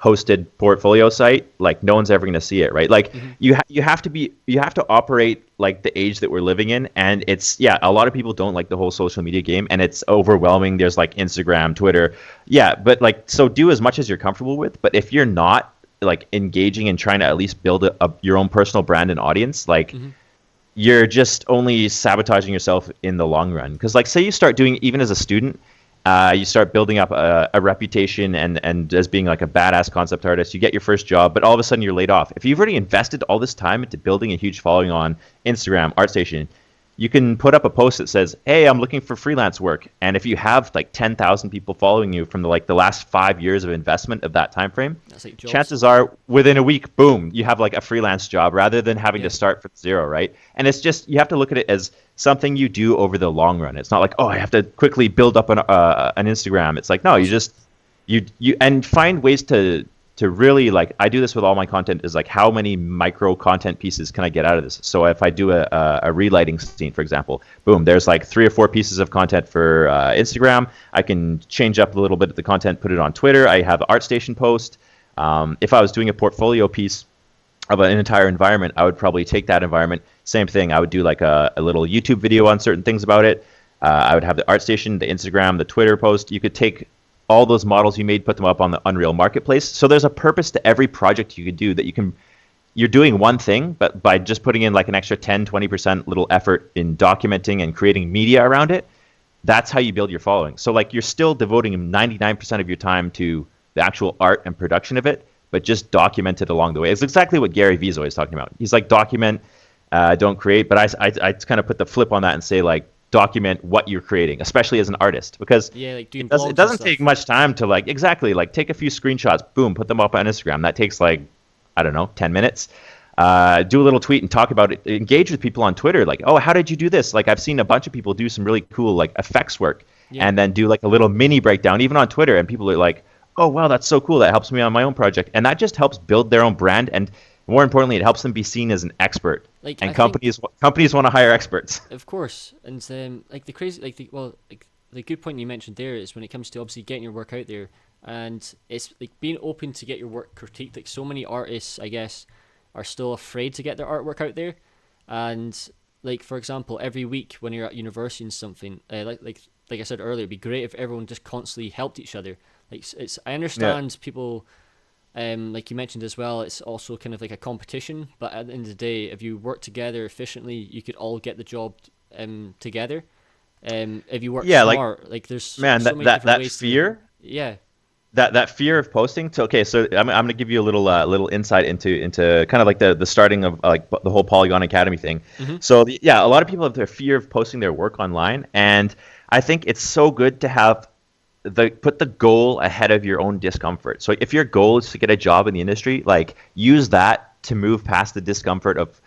Speaker 2: hosted portfolio site, like no one's ever going to see it, right? Like you have to operate like the age that we're living in, and it's a lot of people don't like the whole social media game, and it's overwhelming. There's like Instagram, Twitter, but like so do as much as you're comfortable with. But if you're not like engaging and trying to at least build your own personal brand and audience, like you're just only sabotaging yourself in the long run. Because like say you start doing, even as a student, you start building up a reputation and as being like a badass concept artist, you get your first job, but all of a sudden you're laid off. If you've already invested all this time into building a huge following on Instagram, ArtStation, you can put up a post that says, hey, I'm looking for freelance work. And if you have like 10,000 people following you from the last 5 years of investment of that time frame,
Speaker 1: That's like jobs.
Speaker 2: chances are within a week, boom, you have like a freelance job rather than having to start from zero, right? And it's just, you have to look at it as something you do over the long run. It's not like, oh, I have to quickly build up an Instagram. It's like, no, you just, you and find ways to really, like, I do this with all my content, is like, how many micro content pieces can I get out of this? So if I do a relighting scene, for example, boom, there's like 3 or 4 pieces of content for Instagram. I can change up a little bit of the content, put it on Twitter. I have an ArtStation post. If I was doing a portfolio piece of an entire environment, I would probably take that environment. Same thing. I would do like a little YouTube video on certain things about it. I would have the ArtStation, the Instagram, the Twitter post. You could take all those models you made, put them up on the Unreal Marketplace. So there's a purpose to every project you could do, that you're doing one thing, but by just putting in like an extra 10, 20% little effort in documenting and creating media around it, that's how you build your following. So like you're still devoting 99% of your time to the actual art and production of it, but just document it along the way. It's exactly what Gary Vee is always talking about. He's like, document, don't create. But I kind of put the flip on that and say, like, document what you're creating, especially as an artist, because
Speaker 1: like doing
Speaker 2: it doesn't take much time to like take a few screenshots, boom, put them up on Instagram. That takes like, I don't know, 10 minutes. Do a little tweet and talk about it. Engage with people on Twitter, like, oh, how did you do this? Like, I've seen a bunch of people do some really cool like effects work, and then do like a little mini breakdown even on Twitter, and people are like, oh wow, that's so cool, that helps me on my own project. And that just helps build their own brand, and more importantly, it helps them be seen as an expert.
Speaker 1: Like,
Speaker 2: and companies want to hire experts.
Speaker 1: Of course, and like the crazy, like the good point you mentioned there is when it comes to obviously getting your work out there, and it's like being open to get your work critiqued. Like so many artists, I guess, are still afraid to get their artwork out there, and like for example, every week when you're at university and something, like I said earlier, it'd be great if everyone just constantly helped each other. Like I understand people. Like you mentioned as well, it's also kind of like a competition, but at the end of the day, if you work together efficiently, you could all get the job together. If you work smart, like there's so many different ways
Speaker 2: fear. That fear of posting. So I'm going to give you a little insight into kind of like the starting of like the whole Polygon Academy thing. So a lot of people have their fear of posting their work online, and I think it's so good to have put the goal ahead of your own discomfort. So if your goal is to get a job in the industry, like use that to move past the discomfort of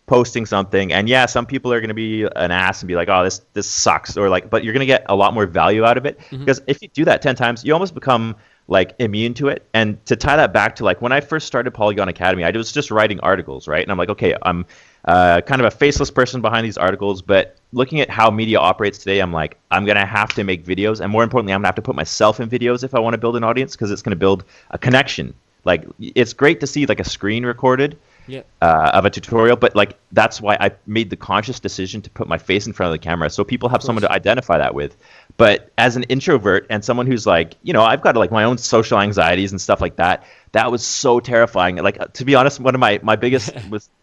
Speaker 2: posting something. And some people are going to be an ass and be like, oh, this sucks, or like, but you're going to get a lot more value out of it, because if you do that 10 times, you almost become like immune to it. And to tie that back to like when I first started Polygon Academy, I was just writing articles, right? And I'm like, okay, I'm kind of a faceless person behind these articles, but looking at how media operates today, I'm like, I'm going to have to make videos. And more importantly, I'm going to have to put myself in videos if I want to build an audience, because it's going to build a connection. Like, it's great to see like a screen recorded of a tutorial, but like that's why I made the conscious decision to put my face in front of the camera, so people have someone to identify that with. But as an introvert and someone who's like, I've got like my own social anxieties and stuff like that, that was so terrifying. Like, to be honest, one of my biggest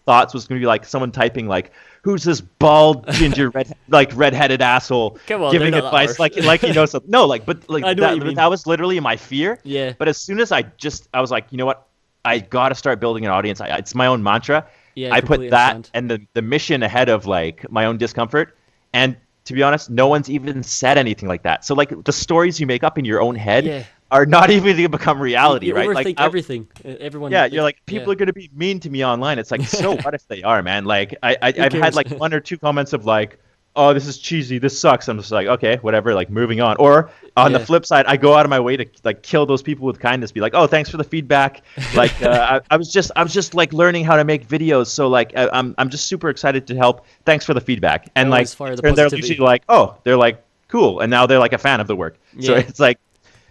Speaker 2: thoughts was going to be like someone typing like, who's this bald ginger redheaded asshole giving advice like something. No, like, but like that was literally my fear. But as soon as I was like, you know what, I got to start building an audience. It's my own mantra.
Speaker 1: Yeah, I
Speaker 2: I put
Speaker 1: completely
Speaker 2: that
Speaker 1: understand.
Speaker 2: and the mission ahead of like my own discomfort. And to be honest, no one's even said anything like that. So like the stories you make up in your own head
Speaker 1: Yeah,
Speaker 2: are not even going to become
Speaker 1: you,
Speaker 2: reality,
Speaker 1: you
Speaker 2: right? Like
Speaker 1: overthink everything. Everyone
Speaker 2: yeah,
Speaker 1: like
Speaker 2: you're like
Speaker 1: yeah.
Speaker 2: people are gonna be mean to me online. It's like, so what if they are, man? Like
Speaker 1: Who
Speaker 2: I've had
Speaker 1: cares?
Speaker 2: like one or two comments of like, oh, this is cheesy, this sucks. I'm just like, okay, whatever, like moving on. Or on the
Speaker 1: Yeah,
Speaker 2: flip side, I go out of my way to like kill those people with kindness, be like, oh, thanks for the feedback. Like I was just like learning how to make videos, so like I'm just super excited to help. Thanks for the feedback.
Speaker 1: I
Speaker 2: And like
Speaker 1: always fire the
Speaker 2: and they're usually
Speaker 1: positivity.
Speaker 2: like, oh, they're like cool, and now they're like a fan of the work. So
Speaker 1: Yeah.
Speaker 2: it's like,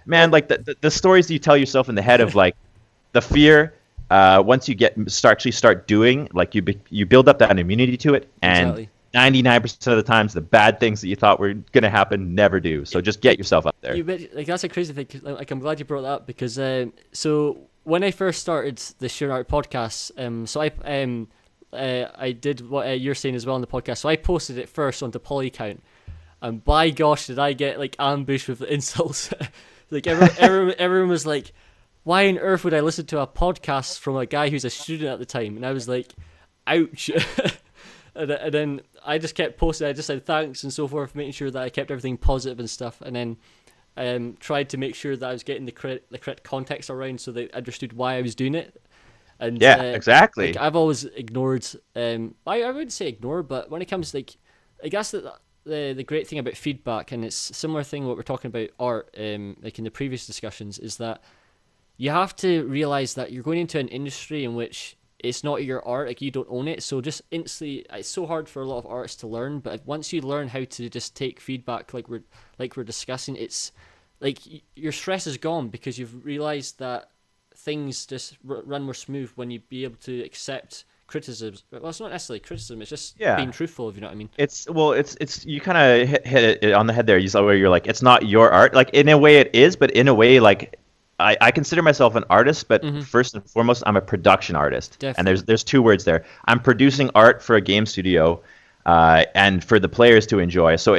Speaker 2: man,
Speaker 1: Well,
Speaker 2: like the stories you tell yourself in the head of like the fear, once you actually start doing, like you build up that immunity to it, and
Speaker 1: exactly.
Speaker 2: 99% of the times the bad things that you thought were gonna happen never do. So just get
Speaker 1: Like
Speaker 2: yourself up there.
Speaker 1: like that's a crazy thing. 'Cause, like I'm glad you brought that up because so when I first started the Sure Art podcast, so I did what you're saying as well on the podcast. So I posted it first onto Polycount, and by gosh, did I get like ambushed with insults. Like everyone was like, "Why on earth would I listen to a podcast from a guy who's a student at the time?" And I was like, "Ouch." And then I just kept posting. I just said thanks and so forth, making sure that I kept everything positive and stuff. And then tried to make sure that I was getting the correct context around so they understood why I was doing it. And
Speaker 2: Yeah,
Speaker 1: like
Speaker 2: exactly.
Speaker 1: I've always ignored. I wouldn't say ignore, but when it comes like, I guess that the great thing about feedback, and it's a similar thing what we're talking about art, like in the previous discussions, is that you have to realize that you're going into an industry in which it's not your art, like you don't own it. So just instantly, it's so hard for a lot of artists to learn. But once you learn how to just take feedback, like we're discussing, it's like your stress is gone because you've realized that things just run more smooth when you be able to accept criticism. Well, it's not necessarily criticism; it's just being
Speaker 2: Yeah.
Speaker 1: truthful. If you know what I mean.
Speaker 2: It's you kind of hit it on the head there. You saw where you're like, it's not your art. Like in a way it is, but in a way like I consider myself an artist, but
Speaker 1: Mm-hmm.
Speaker 2: first and foremost, I'm a production artist. And
Speaker 1: Definitely.
Speaker 2: there's two words there. I'm producing art for a game studio, and for the players to enjoy. So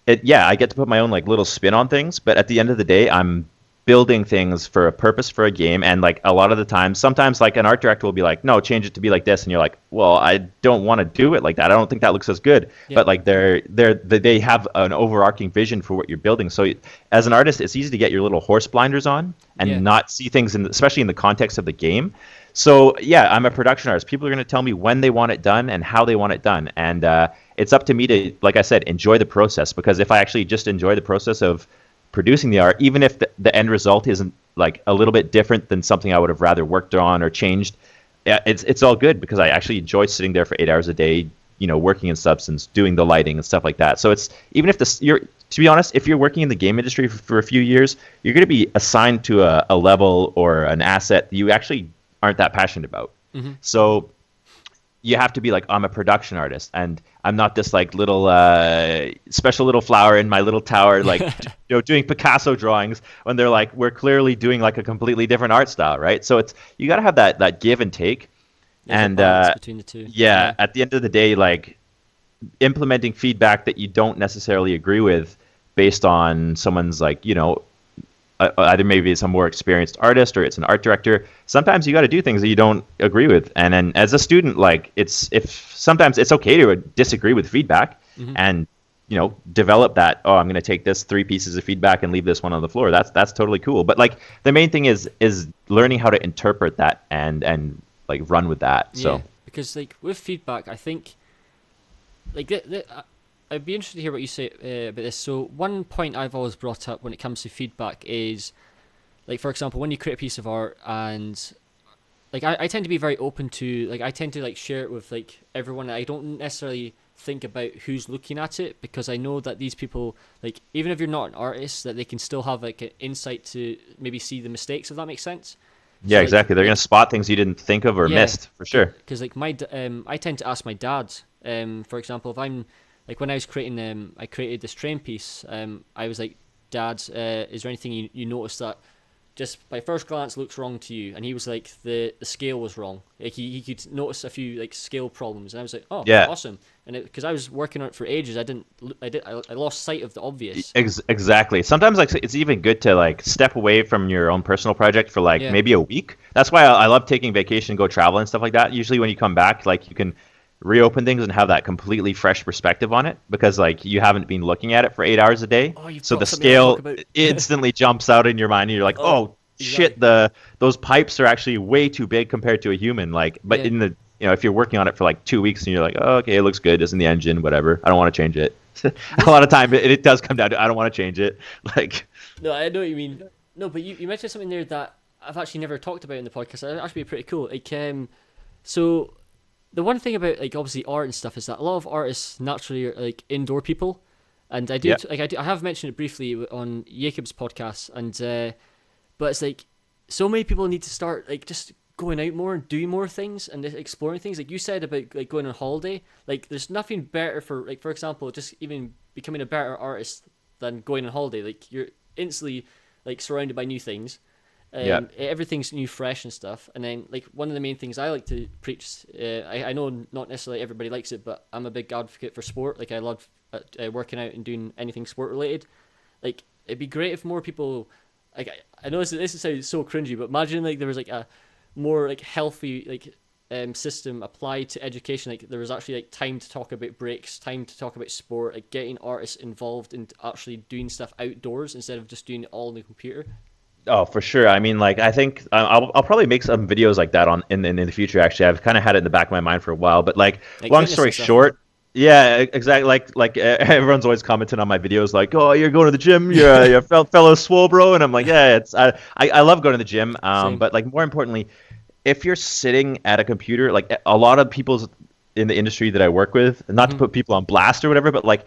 Speaker 2: yeah, I get to put my own like little spin on things, but at the end of the day, I'm building things for a purpose for a game. And like a lot of the time, sometimes like an art director will be like, no, change it to be like this, and you're like, well, I don't want to do it like that. I don't think that looks as good.
Speaker 1: Yep.
Speaker 2: But like they have an overarching vision for what you're building. So as an artist, it's easy to get your little horse blinders on
Speaker 1: Yeah.
Speaker 2: and not see things especially in the context of the game. So yeah, I'm a production artist. People are going to tell me when they want it done and how they want it done, and it's up to me to, like I said, enjoy the process. Because if I actually just enjoy the process of producing the art, even if the end result isn't like a little bit different than something I would have rather worked on or changed, yeah, it's all good because I actually enjoy sitting there for 8 hours a day, working in Substance, doing the lighting and stuff like that. So it's even if you're, to be honest, if you're working in the game industry for a few years, you're going to be assigned to a level or an asset that you actually aren't that passionate about.
Speaker 1: Mm-hmm.
Speaker 2: So you have to be like, I'm a production artist, and I'm not this like little special little flower in my little tower, like doing Picasso drawings when they're like, we're clearly doing like a completely different art style, right? So it's you got to have that give and take,
Speaker 1: There's a
Speaker 2: and
Speaker 1: balance between the two.
Speaker 2: yeah,
Speaker 1: Yeah.
Speaker 2: at the end of the day, like implementing feedback that you don't necessarily agree with based on someone's like either maybe it's a more experienced artist or it's an art director. Sometimes you got to do things that you don't agree with, and then as a student, like sometimes it's okay to disagree with feedback
Speaker 1: Mm-hmm.
Speaker 2: and develop that. Oh, I'm going to take this 3 pieces of feedback and leave this one on the floor. That's totally cool. But like the main thing is learning how to interpret that and like run with that.
Speaker 1: Yeah.
Speaker 2: So
Speaker 1: Because like with feedback, I think like I'd be interested to hear what you say about this. So one point I've always brought up when it comes to feedback is, like for example, when you create a piece of art and like I tend to be very open to like I tend to like share it with like everyone. I don't necessarily think about who's looking at it because I know that these people like even if you're not an artist that they can still have like an insight to maybe see the mistakes if that makes sense.
Speaker 2: yeah,
Speaker 1: So
Speaker 2: exactly. They're going to spot things you didn't think of or
Speaker 1: yeah,
Speaker 2: missed for sure.
Speaker 1: because like I tend to ask my dad. For example, if I'm like when I was creating I created this train piece. I was like, Dad, is there anything you noticed that just by first glance looks wrong to you, and he was like the scale was wrong. Like he could notice a few like scale problems, and I was like, oh,
Speaker 2: Yeah.
Speaker 1: awesome. And because I was working on it for ages, I lost sight of the obvious.
Speaker 2: Exactly. Sometimes like it's even good to like step away from your own personal project for like
Speaker 1: Yeah.
Speaker 2: maybe a week. That's why I love taking vacation, go travel and stuff like that. Usually when you come back, like you can reopen things and have that completely fresh perspective on it because like you haven't been looking at it for 8 hours a day.
Speaker 1: Oh, you've
Speaker 2: So
Speaker 1: brought
Speaker 2: the
Speaker 1: something I want to
Speaker 2: scale
Speaker 1: talk about.
Speaker 2: instantly jumps out in your mind and you're like,
Speaker 1: Oh,
Speaker 2: oh shit,
Speaker 1: exactly.
Speaker 2: those pipes are actually way too big compared to a human. Like, but
Speaker 1: Yeah.
Speaker 2: in the if you're working on it for like 2 weeks and you're like, oh, okay, it looks good, isn't the engine, whatever. I don't want to change it. A
Speaker 1: This
Speaker 2: lot of time it does come down to I don't want to change it. Like,
Speaker 1: No, I know what you mean. No, but you mentioned something there that I've actually never talked about in the podcast. That'd actually be pretty cool. Like, so the one thing about like obviously art and stuff is that a lot of artists naturally are like indoor people, and I do
Speaker 2: yeah,
Speaker 1: I have mentioned it briefly on Jacob's podcast, and but it's like so many people need to start like just going out more and doing more things and exploring things. Like you said about like going on holiday, like there's nothing better for like for example just even becoming a better artist than going on holiday. Like you're instantly like surrounded by new things.
Speaker 2: yeah.
Speaker 1: Everything's new, fresh, and stuff. And then, like one of the main things I like to preach, I know not necessarily everybody likes it, but I'm a big advocate for sport. Like I love working out and doing anything sport related. Like it'd be great if more people, like I know this sounds so cringy, but imagine like there was like a more like healthy like system applied to education. Like there was actually like time to talk about breaks, time to talk about sport, like getting artists involved in actually doing stuff outdoors instead of just doing it all on the computer.
Speaker 2: Oh, for sure. I mean, like, I think I'll probably make some videos like that in the future. Actually, I've kind of had it in the back of my mind for a while. But like,
Speaker 1: Like
Speaker 2: long
Speaker 1: fitness
Speaker 2: story
Speaker 1: and stuff.
Speaker 2: short, yeah, exactly. Like everyone's always commenting on my videos, like, oh, you're going to the gym, you're a fellow swole bro, and I'm like, yeah, I love going to the gym.
Speaker 1: Same.
Speaker 2: But like more importantly, if you're sitting at a computer, like a lot of people's in the industry that I work with, not to
Speaker 1: Hmm.
Speaker 2: put people on blast or whatever, but like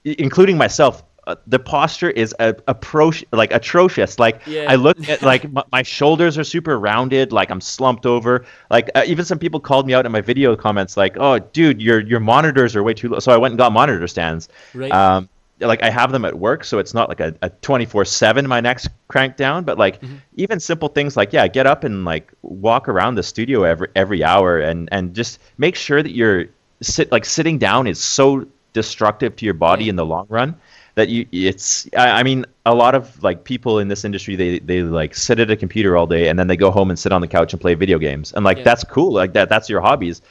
Speaker 2: including myself, the posture is atrocious. Like I
Speaker 1: Yeah.
Speaker 2: look at like my shoulders are super rounded, like I'm slumped over. Like even some people called me out in my video comments, like, "Oh, dude, your monitors are way too low." So I went and got monitor stands.
Speaker 1: Right.
Speaker 2: Um, like I have them at work, so it's not like a 24/7 my neck's cranked down, but like
Speaker 1: Hmm.
Speaker 2: even simple things like yeah, get up and like walk around the studio every hour and just make sure that you're sitting down is so destructive to your body
Speaker 1: Yeah.
Speaker 2: in the long run that I mean a lot of like people in this industry they like sit at a computer all day and then they go home and sit on the couch and play video games and like
Speaker 1: Yeah.
Speaker 2: that's cool, like that's your hobbies,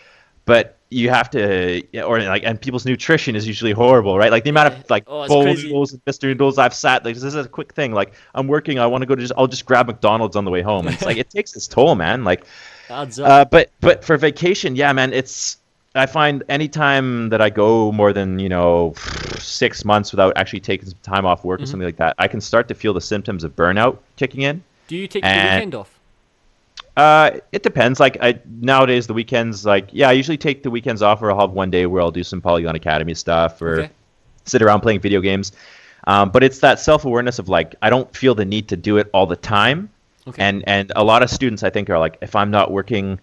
Speaker 2: but you have to or like and people's nutrition is usually horrible, right? Like the amount
Speaker 1: Yeah.
Speaker 2: of like
Speaker 1: Oh, it's
Speaker 2: bowl
Speaker 1: crazy.
Speaker 2: noodles and Mr. Noodles I've sat like this is a quick thing, like I'm working, I want to go to I'll just grab McDonald's on the way home, and it's like it takes its toll, man. Like
Speaker 1: Adds up.
Speaker 2: but for vacation, yeah, man, I find anytime that I go more than 6 months without actually taking some time off work or
Speaker 1: Hmm.
Speaker 2: something like that, I can start to feel the symptoms of burnout kicking in.
Speaker 1: Do you take the
Speaker 2: And
Speaker 1: weekend off?
Speaker 2: it depends. Like nowadays, the weekends, like yeah, I usually take the weekends off, or I'll have one day where I'll do some Polygon Academy stuff or
Speaker 1: Okay.
Speaker 2: sit around playing video games. But it's that self-awareness of like I don't feel the need to do it all the time.
Speaker 1: Okay.
Speaker 2: And a lot of students I think are like, if I'm not working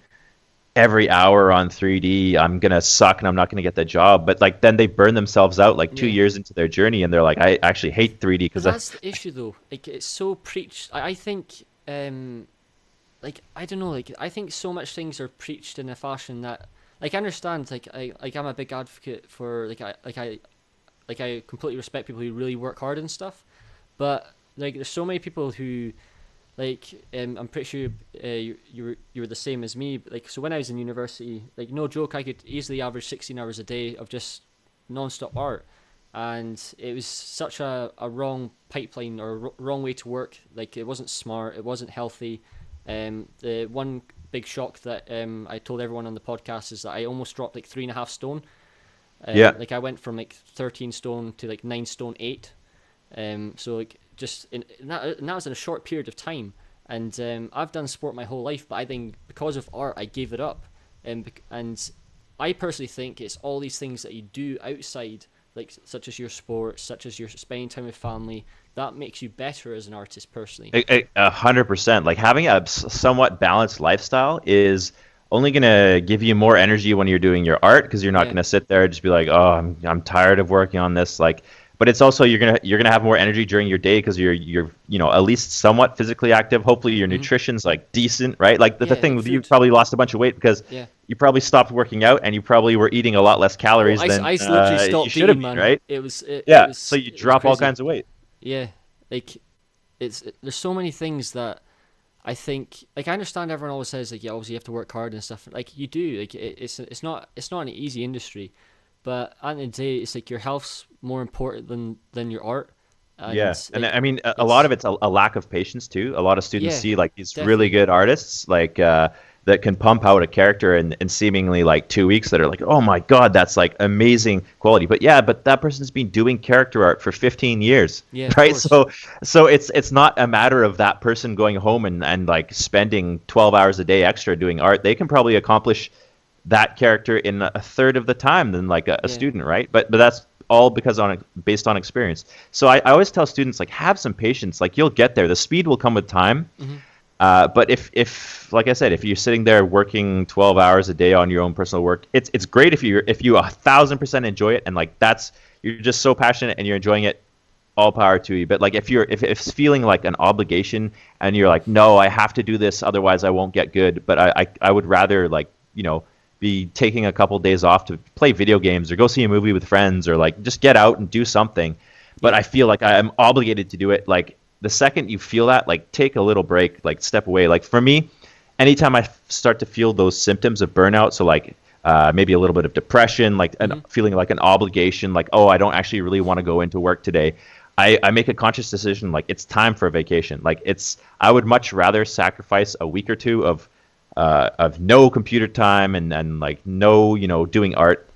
Speaker 2: every hour on 3D, I'm gonna suck and I'm not gonna get the job. But like then they burn themselves out like 2 years into their journey, and they're like, I actually hate 3D
Speaker 1: But
Speaker 2: because
Speaker 1: that's the issue though. Like it's so preached. I think like I don't know. Like I think so much things are preached in a fashion that like I understand. Like I'm a big advocate for I completely respect people who really work hard and stuff. But like there's so many people who like I'm pretty sure you were the same as me. But, like so when I was in university, like no joke, I could easily average 16 hours a day of just non-stop art, and it was such a wrong pipeline or wrong way to work. Like it wasn't smart, it wasn't healthy. The one big shock that I told everyone on the podcast is that I almost dropped like 3.5 stone.
Speaker 2: yeah,
Speaker 1: Like I went from like 13 stone to like 9 stone 8. So like just and that was in a short period of time. And I've done sport my whole life, but I think because of art, I gave it up. And I personally think it's all these things that you do outside, like such as your sport, such as your spending time with family, that makes you better as an artist personally.
Speaker 2: 100%. Like having a somewhat balanced lifestyle is only gonna give you more energy when you're doing your art because you're not
Speaker 1: Yeah.
Speaker 2: gonna sit there and just be like, oh, I'm tired of working on this. Like but it's also you're gonna have more energy during your day because you're at least somewhat physically active. Hopefully your nutrition's like decent, right? Like the thing
Speaker 1: like
Speaker 2: you
Speaker 1: food.
Speaker 2: probably lost a bunch of weight because you probably stopped working out and you probably were eating a lot less calories than
Speaker 1: I literally
Speaker 2: you
Speaker 1: stopped
Speaker 2: should have
Speaker 1: eating,
Speaker 2: been,
Speaker 1: man.
Speaker 2: right?
Speaker 1: It
Speaker 2: So you
Speaker 1: was
Speaker 2: drop all
Speaker 1: crazy.
Speaker 2: kinds of weight.
Speaker 1: Yeah, like there's so many things that I think, like, I understand everyone always says, like, yeah, obviously you have to work hard and stuff. Like, you do. Like, it's not an easy industry, but at the end of the day, it's like your health's more important than your art.
Speaker 2: Yeah,
Speaker 1: And
Speaker 2: and
Speaker 1: like,
Speaker 2: I mean a lot
Speaker 1: it's
Speaker 2: of it's a lack of patience too. A lot of students
Speaker 1: yeah,
Speaker 2: see like these really
Speaker 1: definitely.
Speaker 2: good artists like that can pump out a character in seemingly like 2 weeks that are like, oh my God, that's like amazing quality. But that person's been doing character art for 15 years,
Speaker 1: Yeah, of
Speaker 2: right?
Speaker 1: course.
Speaker 2: So it's not a matter of that person going home and like spending 12 hours a day extra doing art. They can probably accomplish that character in a third of the time than like a
Speaker 1: Yeah.
Speaker 2: student, right? But that's all based on experience. So I always tell students like have some patience. Like you'll get there. The speed will come with time.
Speaker 1: Mm-hmm.
Speaker 2: But if like I said, if you're sitting there working 12 hours a day on your own personal work, it's great if you 1,000% enjoy it and like you're just so passionate and you're enjoying it. All power to you. But like if it's feeling like an obligation and you're like, no, I have to do this, otherwise I won't get good. But I would rather like be taking a couple days off to play video games or go see a movie with friends or like just get out and do something. But
Speaker 1: Yeah.
Speaker 2: I feel like I'm obligated to do it. Like the second you feel that, like take a little break, like step away. Like for me, anytime I start to feel those symptoms of burnout, so like maybe a little bit of depression, like feeling like an obligation, like, oh, I don't actually really want to go into work today. I make a conscious decision, like it's time for a vacation. Like I would much rather sacrifice a week or two of no computer time and like no, doing art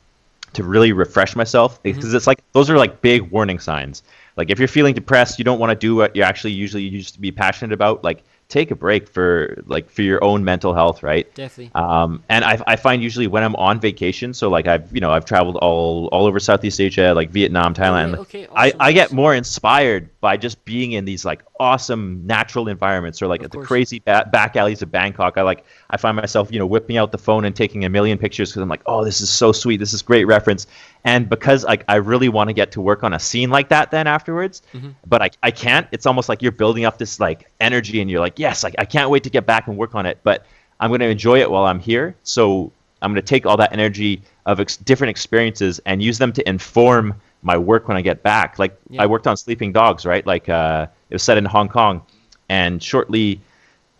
Speaker 2: to really refresh myself because it's like those are like big warning signs. Like if you're feeling depressed, you don't want to do what you actually usually used to be passionate about, like take a break for your own mental health, right?
Speaker 1: Definitely.
Speaker 2: And I find usually when I'm on vacation, so like I've traveled all over Southeast Asia, like Vietnam,
Speaker 1: Oh yeah.
Speaker 2: Thailand.
Speaker 1: Okay.
Speaker 2: I,
Speaker 1: Awesome.
Speaker 2: I get
Speaker 1: Nice.
Speaker 2: more inspired by just being in these like awesome natural environments or like
Speaker 1: Of
Speaker 2: at the
Speaker 1: course.
Speaker 2: crazy back alleys of Bangkok. I find myself whipping out the phone and taking a million pictures because I'm like, oh, this is so sweet, this is great reference. And because like I really want to get to work on a scene like that then afterwards, but I can't. It's almost like you're building up this like energy and you're like, yes, I can't wait to get back and work on it, but I'm going to enjoy it while I'm here. So I'm going to take all that energy of different experiences and use them to inform my work when I get back. Like
Speaker 1: Yeah.
Speaker 2: I worked on Sleeping Dogs, right? Like it was set in Hong Kong, and shortly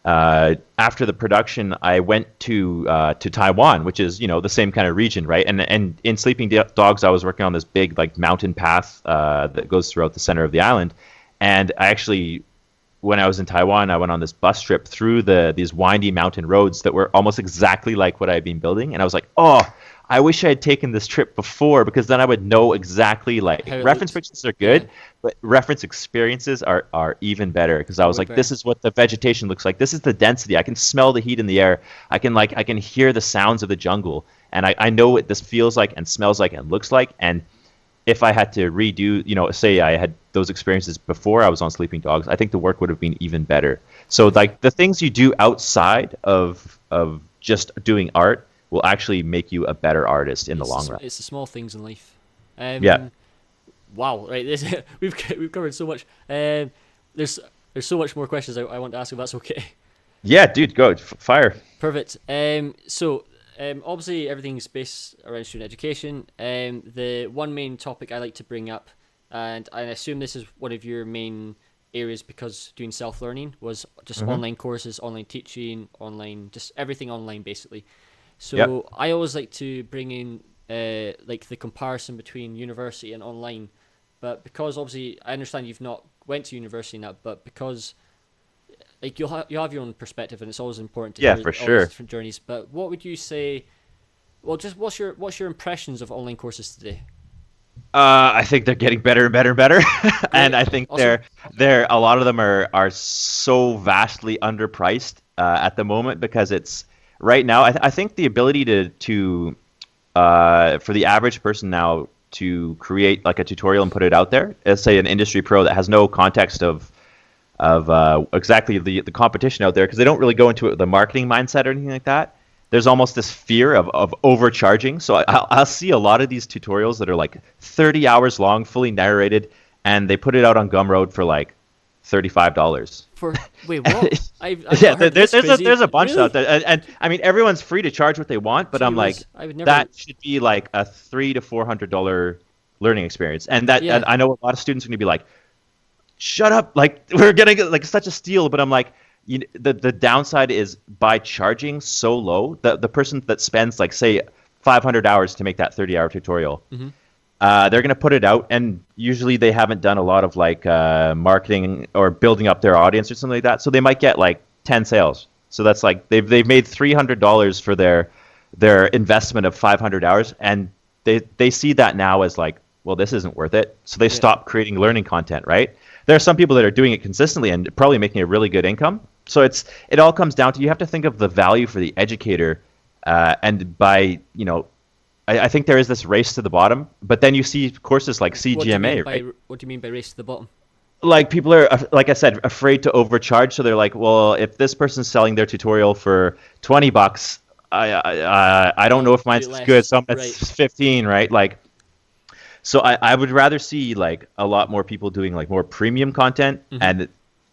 Speaker 2: after the production, I went to Taiwan, which is the same kind of region, right? And in Sleeping Dogs, I was working on this big like mountain path that goes throughout the center of the island, and I actually, when I was in Taiwan, I went on this bus trip through these windy mountain roads that were almost exactly like what I had been building, and I was like, oh, I wish I had taken this trip before because then I would know exactly like
Speaker 1: How it
Speaker 2: reference
Speaker 1: looked.
Speaker 2: pictures are
Speaker 1: Yeah.
Speaker 2: good, but reference experiences are even better because I was
Speaker 1: Way
Speaker 2: like,
Speaker 1: better.
Speaker 2: this is what the vegetation looks like. This is the density. I can smell the heat in the air. I can hear the sounds of the jungle, and I know what this feels like and smells like and looks like. And if I had to redo, say I had those experiences before I was on Sleeping Dogs, I think the work would have been even better. So like the things you do outside of just doing art will actually make you a better artist in the long run.
Speaker 1: It's the small things in life.
Speaker 2: Yeah.
Speaker 1: Wow. Right. We've covered so much. There's so much more questions I want to ask if that's okay.
Speaker 2: Yeah, dude, go fire.
Speaker 1: Perfect. Obviously everything's based around student education. The one main topic I like to bring up, and I assume this is one of your main areas because doing self-learning was just online courses, online teaching, online, just everything online basically. So
Speaker 2: Yep.
Speaker 1: I always like to bring in like the comparison between university and online, but because obviously I understand you've not went to university in that, but because like you have your own perspective and it's always important to
Speaker 2: Yeah,
Speaker 1: hear
Speaker 2: for
Speaker 1: all
Speaker 2: sure.
Speaker 1: these different journeys. But what would you say? Well, just what's your impressions of online courses today?
Speaker 2: I think they're getting better and better and better, and I think
Speaker 1: Awesome.
Speaker 2: they're a lot of them are so vastly underpriced at the moment because it's right now. I think the ability to for the average person now to create like a tutorial and put it out there, let's say an industry pro that has no context of exactly the competition out there because they don't really go into it with a marketing mindset or anything like that. there's almost this fear of overcharging. So I'll see a lot of these tutorials that are like 30 hours long, fully narrated, and they put it out on Gumroad for like $35.
Speaker 1: For wait, what? I've
Speaker 2: Yeah,
Speaker 1: not heard this crazy.
Speaker 2: there's a bunch
Speaker 1: Really?
Speaker 2: out there, and I mean everyone's free to charge what they want, but
Speaker 1: Gee
Speaker 2: I'm like
Speaker 1: whiz, I would never.
Speaker 2: that should be like a $300 to $400 learning experience, and that
Speaker 1: Yeah.
Speaker 2: and I know a lot of students are gonna be like, shut up, like we're getting like such a steal, but I'm like, the downside is by charging so low, the person that spends like say 500 hours to make that 30-hour tutorial, they're gonna put it out, and usually they haven't done a lot of like marketing or building up their audience or something like that, so they might get like 10 sales. So that's like they've made $300 for their investment of 500 hours, and they see that now as like, well, this isn't worth it, so they stop creating learning content, right? There are some people that are doing it consistently and probably making a really good income. So it all comes down to, you have to think of the value for the educator, and by, I think there is this race to the bottom, but then you see courses like CGMA, right?
Speaker 1: What do you mean by race to the bottom?
Speaker 2: Like people are, like I said, afraid to overcharge. So they're like, well, if this person's selling their tutorial for $20, I don't know if mine's as good, so it's 15, right? Like, so I would rather see like a lot more people doing like more premium content, and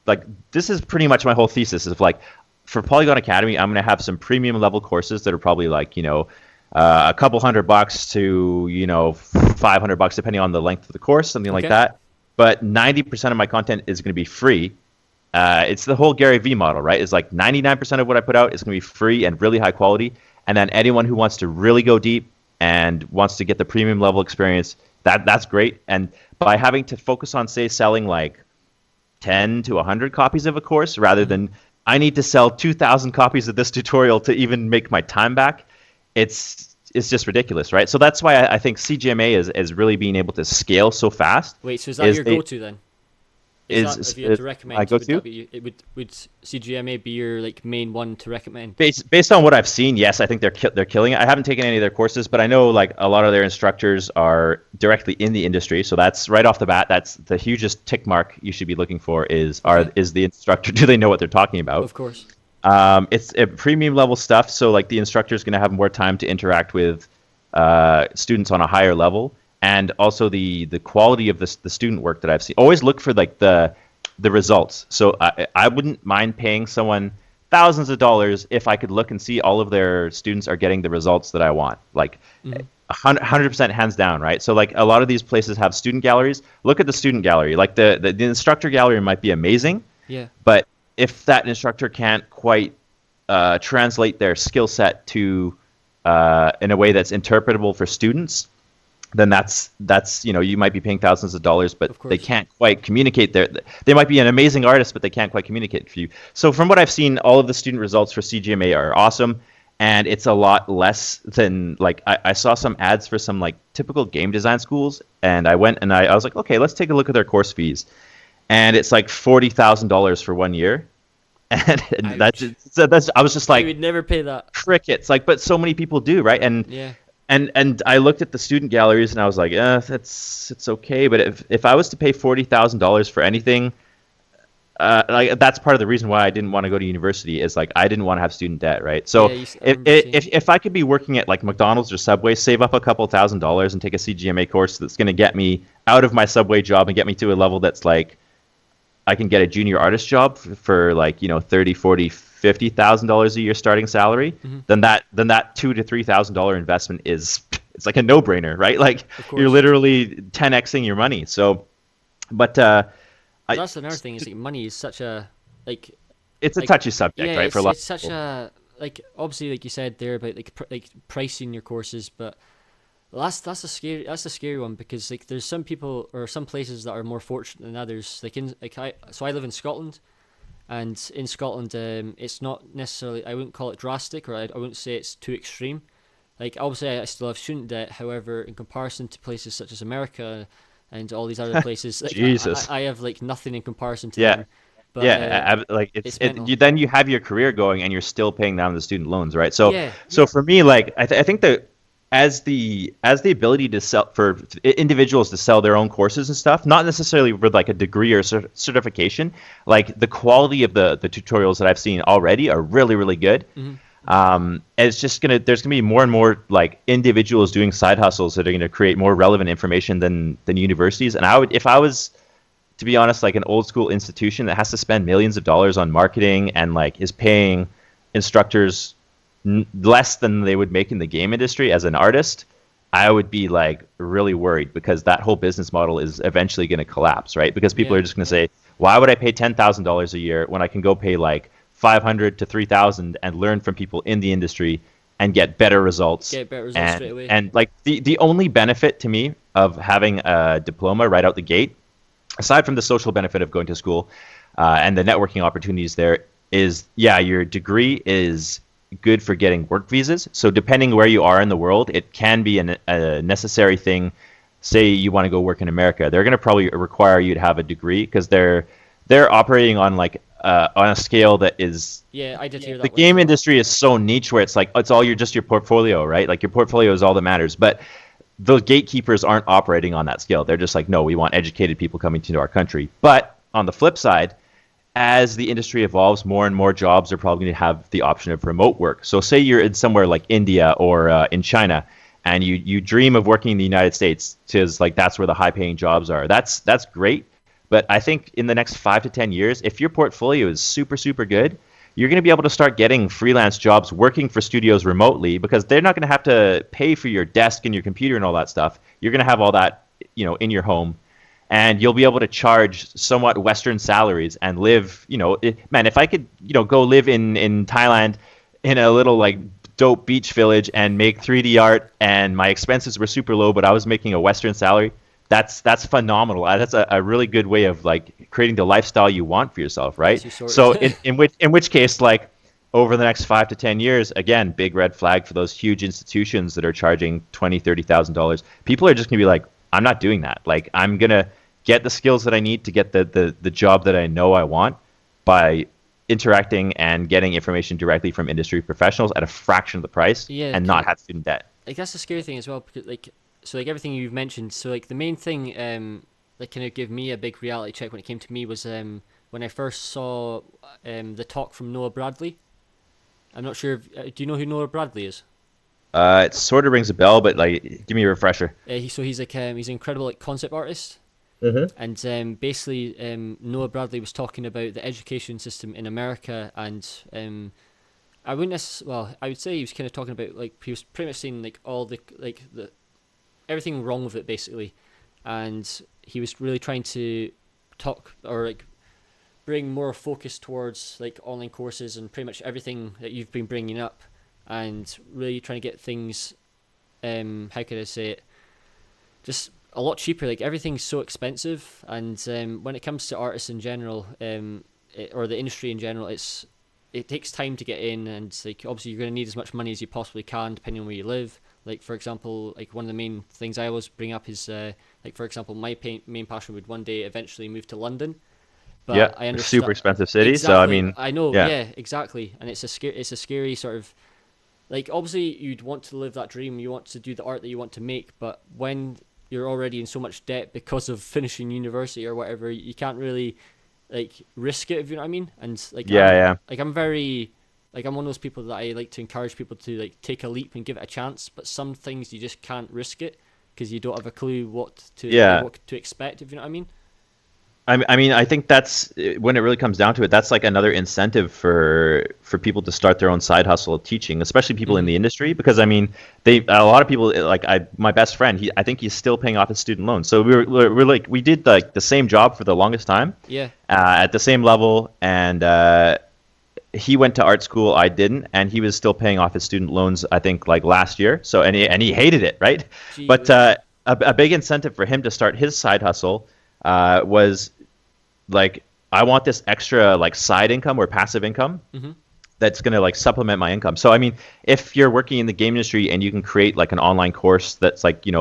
Speaker 2: like this is pretty much my whole thesis of like, for Polygon Academy, I'm gonna have some premium level courses that are probably like a couple $100 to $500 depending on the length of the course, something like that. But 90% of my content is going to be free. It's the whole Gary Vee model, right? It's like 99% of what I put out is going to be free and really high quality. And then anyone who wants to really go deep and wants to get the premium level experience, that's great. And by having to focus on, say, selling like 10 to 100 copies of a course rather than I need to sell 2,000 copies of this tutorial to even make my time back, it's just ridiculous, right? So that's why I think CGMA is really being able to scale so fast.
Speaker 1: Wait, so is that your go-to then? If you had to recommend,
Speaker 2: my go-to?
Speaker 1: Would CGMA be your like main one to recommend?
Speaker 2: Based on what I've seen, yes, I think they're killing it. I haven't taken any of their courses, but I know like a lot of their instructors are directly in the industry, so that's right off the bat. That's the hugest tick mark you should be looking for is the instructor. Do they know what they're talking about?
Speaker 1: Of course.
Speaker 2: It's premium level stuff, so like the instructor is going to have more time to interact with students on a higher level, and also the quality of the student work that I've seen. Always look for like the results. So I wouldn't mind paying someone thousands of dollars if I could look and see all of their students are getting the results that I want. Like 100% hands down, right? So like a lot of these places have student galleries. Look at the student gallery. Like the instructor gallery might be amazing, but if that instructor can't quite translate their skill set to in a way that's interpretable for students, then that's you might be paying thousands of dollars, but they can't quite communicate they might be an amazing artist, but they can't quite communicate for you. So from what I've seen, all of the student results for CGMA are awesome, and it's a lot less than like I saw some ads for some like typical game design schools, and I went and I was like, okay, let's take a look at their course fees. And it's like $40,000 for 1 year, and that's I was just like,
Speaker 1: you would never pay that.
Speaker 2: Crickets, like, but so many people do, right? And I looked at the student galleries and I was like, it's okay, but if I was to pay $40,000 for anything, like that's part of the reason why I didn't want to go to university, is like I didn't want to have student debt, right? So if I could be working at like McDonald's or Subway, save up a couple $1,000s and take a CGMA course that's going to get me out of my Subway job and get me to a level that's like I can get a junior artist job for like $30,000, $40,000, $50,000 a year starting salary, then that $2,000 to $3,000 investment it's like a no-brainer, right? Like you're literally 10xing your money. So, but
Speaker 1: that's another thing, is like money is such a like
Speaker 2: it's a touchy subject, right? For a lot.
Speaker 1: It's such a like, obviously, like you said there about like pricing your courses, but that's a scary one, because like there's some people or some places that are more fortunate than others. So I live in Scotland, and in Scotland, it's not necessarily, I wouldn't call it drastic, or I wouldn't say it's too extreme. Like obviously I still have student debt, however, in comparison to places such as America and all these other places, like,
Speaker 2: Jesus.
Speaker 1: I have like nothing in comparison to them. But,
Speaker 2: like then you have your career going and you're still paying down the student loans, right? So so for me, like I think that as the ability to sell, for individuals to sell their own courses and stuff, not necessarily with like a degree or certification, like the quality of the tutorials that I've seen already are really, really good. It's just there's gonna be more and more like individuals doing side hustles that are gonna create more relevant information than universities. And if I was, to be honest, like an old school institution that has to spend millions of dollars on marketing and like is paying instructors less than they would make in the game industry as an artist, I would be like really worried, because that whole business model is eventually going to collapse, right? Because people are just going to say, why would I pay $10,000 a year when I can go pay like 500 to 3,000 and learn from people in the industry and get better results?
Speaker 1: Straight away.
Speaker 2: And like the only benefit to me of having a diploma right out the gate, aside from the social benefit of going to school and the networking opportunities there, is your degree is good for getting work visas. So depending where you are in the world, it can be a necessary thing. Say you want to go work in America, they're going to probably require you to have a degree, because they're operating on like on a scale that is.
Speaker 1: Yeah, I did hear that.
Speaker 2: The game industry is so niche where it's like it's all just your portfolio, right? Like your portfolio is all that matters. But those gatekeepers aren't operating on that scale. They're just like, no, we want educated people coming to our country. But on the flip side, as the industry evolves, more and more jobs are probably going to have the option of remote work. So say you're in somewhere like India or in China, and you dream of working in the United States, because like that's where the high paying jobs are. That's great. But I think in the next 5 to 10 years, if your portfolio is super, super good, you're going to be able to start getting freelance jobs working for studios remotely, because they're not going to have to pay for your desk and your computer and all that stuff. You're going to have all that, in your home. And you'll be able to charge somewhat Western salaries and live, if I could, go live in Thailand in a little like dope beach village and make 3D art, and my expenses were super low, but I was making a Western salary, that's phenomenal. That's a really good way of like creating the lifestyle you want for yourself, right? So in which case, like over the next 5 to 10 years, again, big red flag for those huge institutions that are charging $20,000-$30,000. People are just gonna be like, I'm not doing that. Like, I'm going to get the skills that I need to get the job that I know I want by interacting and getting information directly from industry professionals at a fraction of the price, and not have student debt.
Speaker 1: Like, that's the scary thing as well, because everything you've mentioned, so like the main thing that kind of gave me a big reality check when it came to me was when I first saw the talk from Noah Bradley. I'm not sure do you know who Noah Bradley is?
Speaker 2: It sort of rings a bell, but like, give me a refresher.
Speaker 1: He's like he's an incredible like concept artist.
Speaker 2: Mm-hmm.
Speaker 1: And basically, Noah Bradley was talking about the education system in America, and I would say he was kind of talking about, like, he was pretty much saying like all the everything wrong with it basically, and he was really trying to talk or like bring more focus towards like online courses and pretty much everything that you've been bringing up, and really trying to get things, how could I say it, just a lot cheaper. Like, everything's so expensive, and when it comes to artists in general, or the industry in general, it takes time to get in, and like obviously you're going to need as much money as you possibly can depending on where you live. Like, for example, like one of the main things I always bring up is like, for example, my main passion would one day eventually move to London. But I understand,
Speaker 2: super expensive city.
Speaker 1: Exactly.
Speaker 2: So I mean,
Speaker 1: I know, yeah, exactly, and it's a scary sort of, like, obviously you'd want to live that dream, you want to do the art that you want to make, but when you're already in so much debt because of finishing university or whatever, you can't really like risk it, if you know what I mean. And like, I'm very, like, I'm one of those people that I like to encourage people to like take a leap and give it a chance, but some things you just can't risk it because you don't have a clue what to expect, if you know what I mean.
Speaker 2: I mean, I think that's when it really comes down to it. That's like another incentive for people to start their own side hustle of teaching, especially people in the industry, because I mean, a lot of people, like my best friend, I think he's still paying off his student loan. So we're like, we did like the same job for the longest time, at the same level, and he went to art school, I didn't, and he was still paying off his student loans, I think, like last year. So and he hated it, right? Gee, but a big incentive for him to start his side hustle was, like, I want this extra like side income or passive income that's going to like supplement my income. So I mean, if you're working in the game industry and you can create like an online course that's like, you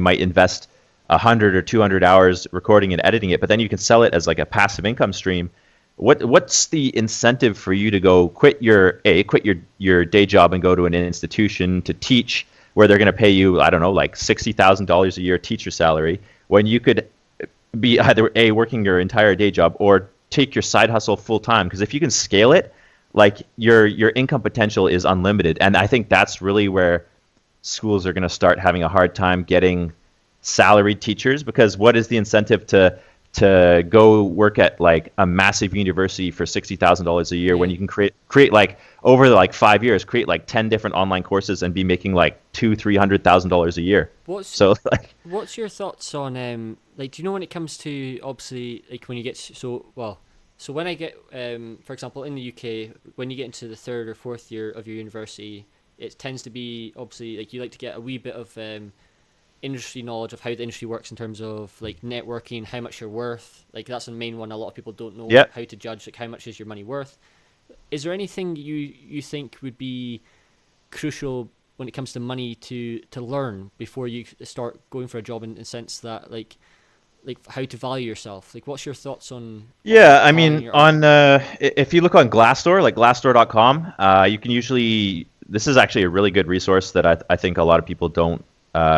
Speaker 2: might invest 100 or 200 hours recording and editing it, but then you can sell it as like a passive income stream. What's the incentive for you to go quit your day job and go to an institution to teach, where they're going to pay you, I don't know, like $60,000 a year teacher salary, when you could be either working your entire day job or take your side hustle full time? Because if you can scale it, like your income potential is unlimited, and I think that's really where schools are going to start having a hard time getting salaried teachers, because what is the incentive to go work at like a massive university for $60,000 a year when you can create like over like 5 years, create like 10 different online courses and be making like $200,000-300,000 a year.
Speaker 1: What's your thoughts on like, do you know, when it comes to, obviously, like when you get so when I get for example in the UK, when you get into the third or fourth year of your university, it tends to be, obviously, like you like to get a wee bit of industry knowledge of how the industry works in terms of like networking, how much you're worth. Like that's the main one. A lot of people don't know how to judge, like how much is your money worth. Is there anything you think would be crucial when it comes to money to learn before you start going for a job, in the sense that like how to value yourself? Like, what's your thoughts on?
Speaker 2: I mean, if you look on Glassdoor, like glassdoor.com, you can usually, this is actually a really good resource that I think a lot of people don't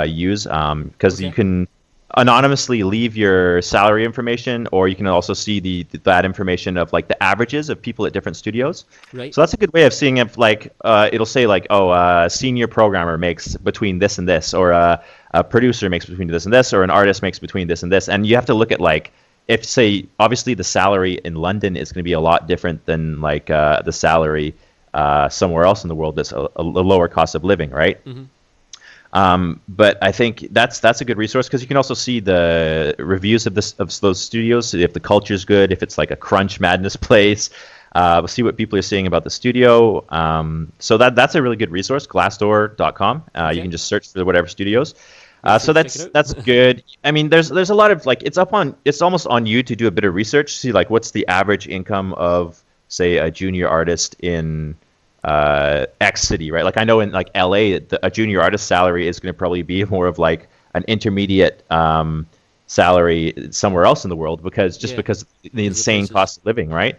Speaker 2: use, because you can anonymously leave your salary information, or you can also see that information of like the averages of people at different studios.
Speaker 1: Right.
Speaker 2: So that's a good way of seeing if like it'll say like, a senior programmer makes between this and this, or a producer makes between this and this, or an artist makes between this and this, and you have to look at like, if say obviously the salary in London is going to be a lot different than like the salary somewhere else in the world that's a lower cost of living, right? Mm-hmm. But I think that's a good resource, because you can also see the reviews of those studios, if the culture is good, if it's like a crunch madness place. We'll see what people are saying about the studio. So that's a really good resource, glassdoor.com. You can just search for whatever studios. So that's good. I mean, there's a lot of like, it's almost on you to do a bit of research, see like what's the average income of, say, a junior artist in X city, right? Like I know in like LA, a junior artist salary is going to probably be more of like an intermediate salary somewhere else in the world, because the insane cost of living, right?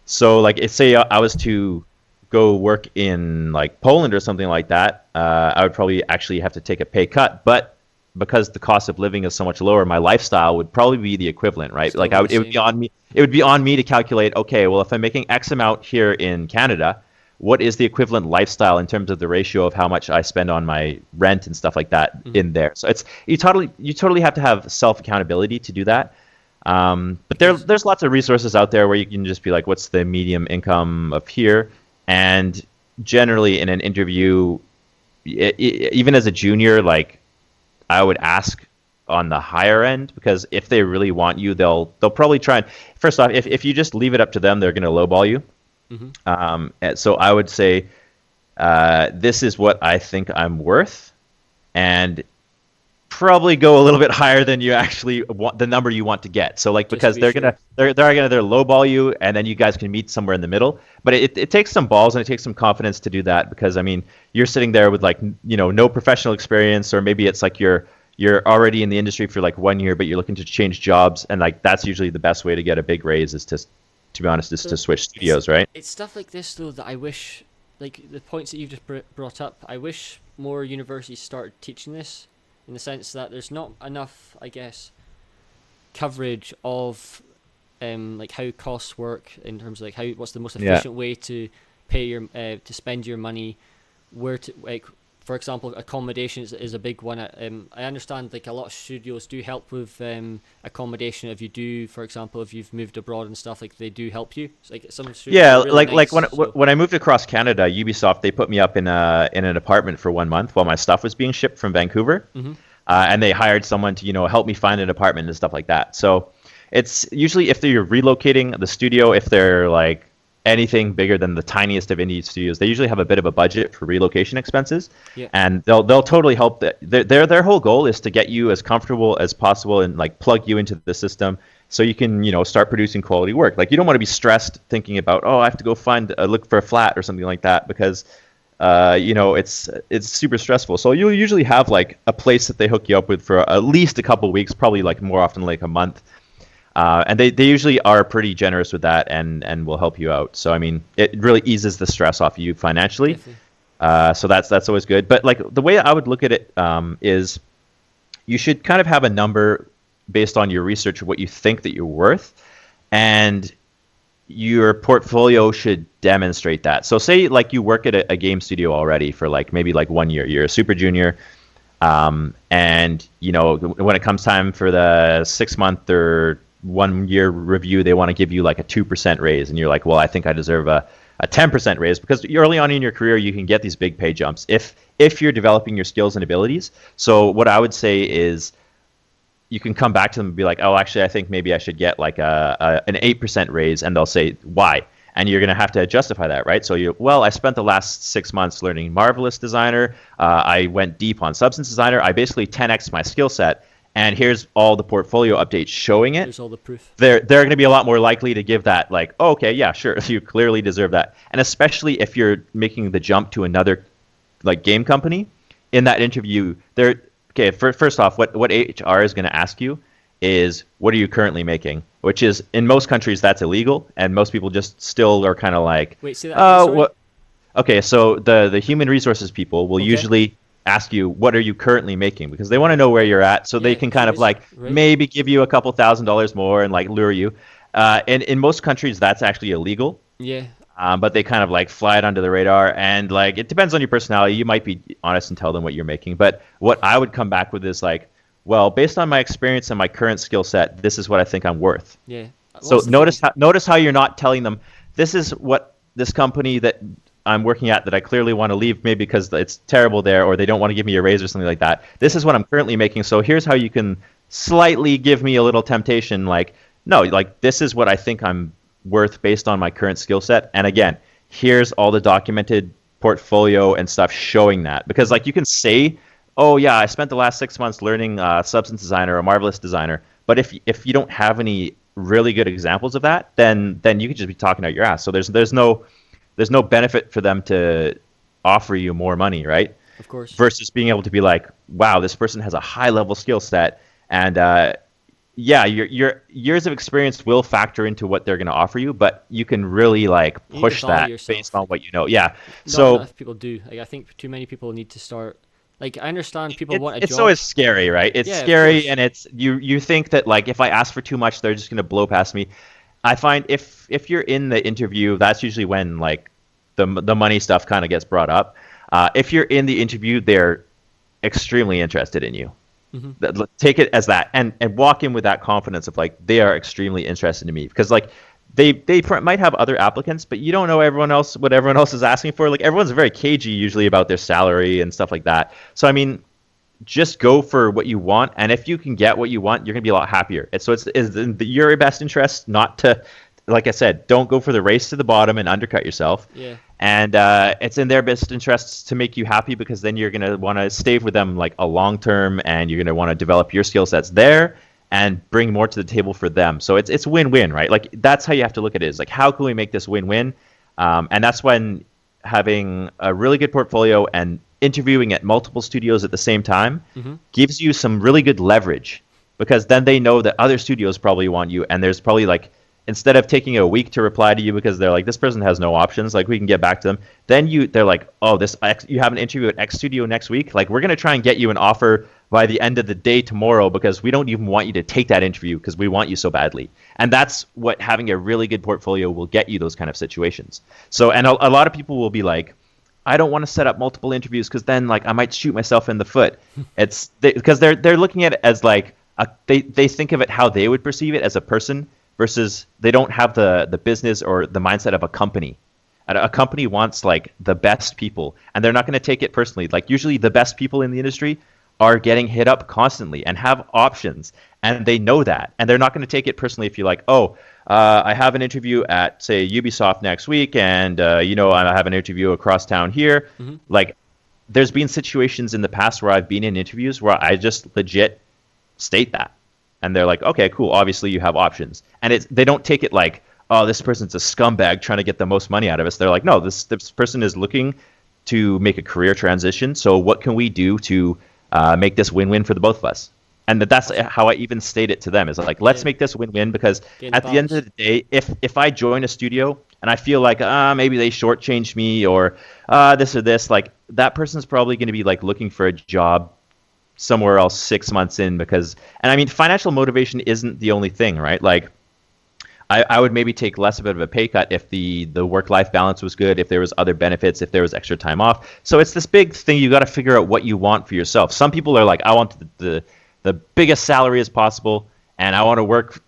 Speaker 2: So like, if say I was to go work in like Poland or something like that, I would probably actually have to take a pay cut, but because the cost of living is so much lower, my lifestyle would probably be the equivalent, right? Still, like it would be on me to calculate, okay, well, if I'm making X amount here in Canada, what is the equivalent lifestyle in terms of the ratio of how much I spend on my rent and stuff like that in there? So you totally have to have self accountability to do that. But there's lots of resources out there where you can just be like, what's the medium income of here? And generally in an interview, even as a junior, like I would ask on the higher end, because if they really want you, they'll probably try and, first off, if you just leave it up to them, they're going to lowball you. Mm-hmm. So I would say, this is what I think I'm worth, and probably go a little bit higher than you actually want, the number you want to get. So like, because they're gonna lowball you, and then you guys can meet somewhere in the middle. But it takes some balls and it takes some confidence to do that, because I mean, you're sitting there with like, no professional experience, or maybe it's like you're already in the industry for like 1 year, but you're looking to change jobs, and like that's usually the best way to get a big raise, is to be honest, is to switch studios, right?
Speaker 1: It's stuff like this though that I wish, like the points that you've just brought up, I wish more universities started teaching this, in the sense that there's not enough, I guess, coverage of like how costs work, in terms of like what's the most efficient way to pay your to spend your money, where to, like, for example, accommodation is a big one. I understand like a lot of studios do help with accommodation. If you do, for example, if you've moved abroad and stuff, like they do help you. It's like some studios really nice,
Speaker 2: when I moved across Canada, Ubisoft, they put me up in an apartment for 1 month while my stuff was being shipped from Vancouver, and they hired someone to help me find an apartment and stuff like that. So it's usually, if you're relocating the studio, if they're like anything bigger than the tiniest of indie studios, they usually have a bit of a budget for relocation expenses, and they'll totally help. That their whole goal is to get you as comfortable as possible and like plug you into the system, so you can start producing quality work. Like you don't want to be stressed thinking about, I have to go look for a flat or something like that, because it's super stressful. So you'll usually have like a place that they hook you up with for at least a couple of weeks, probably like more often like a month. And they usually are pretty generous with that, and will help you out. So I mean, it really eases the stress off you financially. So that's always good. But like the way I would look at it is, you should kind of have a number based on your research of what you think that you're worth, and your portfolio should demonstrate that. So say like you work at a game studio already for like maybe like 1 year. You're a super junior, and you know when it comes time for the 6 month or 1 year review, they want to give you like a 2% raise, and you're like, well, I think I deserve a 10% raise, because early on in your career you can get these big pay jumps if you're developing your skills and abilities. So what I would say is you can come back to them and be like, oh, actually, I think maybe I should get like an 8% raise, and they'll say why, and you're going to have to justify that, right? So I spent the last 6 months learning Marvelous Designer. I went deep on Substance Designer. I basically 10x my skill set, and here's all the portfolio updates showing it.
Speaker 1: Here's all the proof.
Speaker 2: They're going to be a lot more likely to give that, like, oh, okay, yeah, sure, you clearly deserve that. And especially if you're making the jump to another like game company, in that interview, okay, first off, what HR is going to ask you is, what are you currently making? Which is, in most countries, that's illegal, and most people just still are kind of like,
Speaker 1: wait, say that again, sorry?
Speaker 2: Okay, so the human resources people will usually ask you, what are you currently making? Because they want to know where you're at, so they can kind of like maybe give you a couple $1,000s more and like lure you. And in most countries, that's actually illegal.
Speaker 1: Yeah.
Speaker 2: But they kind of like fly it under the radar, and like it depends on your personality. You might be honest and tell them what you're making. But what I would come back with is like, well, based on my experience and my current skill set, this is what I think I'm worth.
Speaker 1: Yeah.
Speaker 2: So notice how you're not telling them, this is what this company that I'm working at that I clearly want to leave, maybe because it's terrible there, or they don't want to give me a raise or something like that. This is what I'm currently making, so here's how you can slightly give me a little temptation. Like, no, like this is what I think I'm worth based on my current skill set. And again, here's all the documented portfolio and stuff showing that. Because like you can say, oh yeah, I spent the last 6 months learning Substance Designer or Marvelous Designer, but if you don't have any really good examples of that, then you could just be talking out your ass. So there's no benefit for them to offer you more money, right?
Speaker 1: Of course.
Speaker 2: Versus being able to be like, wow, this person has a high level skill set, and your years of experience will factor into what they're going to offer you, but you can really like push that based on what you know. Yeah.
Speaker 1: Not enough people do. Like, I think too many people need to start. Like, I understand people want a job.
Speaker 2: It's always scary, right? It's scary, and it's you think that like if I ask for too much, they're just going to blow past me. I find if you're in the interview, that's usually when like the money stuff kind of gets brought up. If you're in the interview, they're extremely interested in you. Mm-hmm. Take it as that, and walk in with that confidence of like, they are extremely interested in me, because like they might have other applicants, but you don't know what everyone else is asking for. Like, everyone's very cagey usually about their salary and stuff like that. So I mean, just go for what you want, and if you can get what you want, you're gonna be a lot happier. It's in your best interest not to, like I said, don't go for the race to the bottom and undercut yourself.
Speaker 1: Yeah.
Speaker 2: And it's in their best interests to make you happy, because then you're gonna want to stay with them like a long term, and you're gonna want to develop your skill sets there and bring more to the table for them. So it's win-win, right? Like, that's how you have to look at it, is like, how can we make this win-win? And that's when having a really good portfolio and interviewing at multiple studios at the same time gives you some really good leverage, because then they know that other studios probably want you, and there's probably like, instead of taking a week to reply to you because they're like, this person has no options, like we can get back to them, then they're like, oh, you have an interview at X studio next week, like we're going to try and get you an offer by the end of the day tomorrow, because we don't even want you to take that interview because we want you so badly. And that's what having a really good portfolio will get you, those kind of situations. So, and a lot of people will be like, I don't want to set up multiple interviews because then like I might shoot myself in the foot. It's because they're looking at it as like they think of it how they would perceive it as a person, versus they don't have the business or the mindset of a company. A company wants like the best people, and they're not going to take it personally. Like, usually the best people in the industry are getting hit up constantly and have options, and they know that, and they're not going to take it personally if you're like, oh, I have an interview at, say, Ubisoft next week, and I have an interview across town here. Mm-hmm. Like, there's been situations in the past where I've been in interviews where I just legit state that, and they're like, okay, cool, obviously you have options, and they don't take it like, oh, this person's a scumbag trying to get the most money out of us. They're like, no, this person is looking to make a career transition, so what can we do to make this win-win for the both of us? And that's how I even state it to them, is like, let's make this win-win, because at the end of the day, if I join a studio and I feel like maybe they shortchanged me, or this or this, like, that person's probably going to be like looking for a job somewhere else 6 months in, because, and I mean, financial motivation isn't the only thing, right? Like, I would maybe take less of a pay cut if the work-life balance was good, if there was other benefits, if there was extra time off. So it's this big thing. You got to figure out what you want for yourself. Some people are like, I want the biggest salary as possible, and I want to work.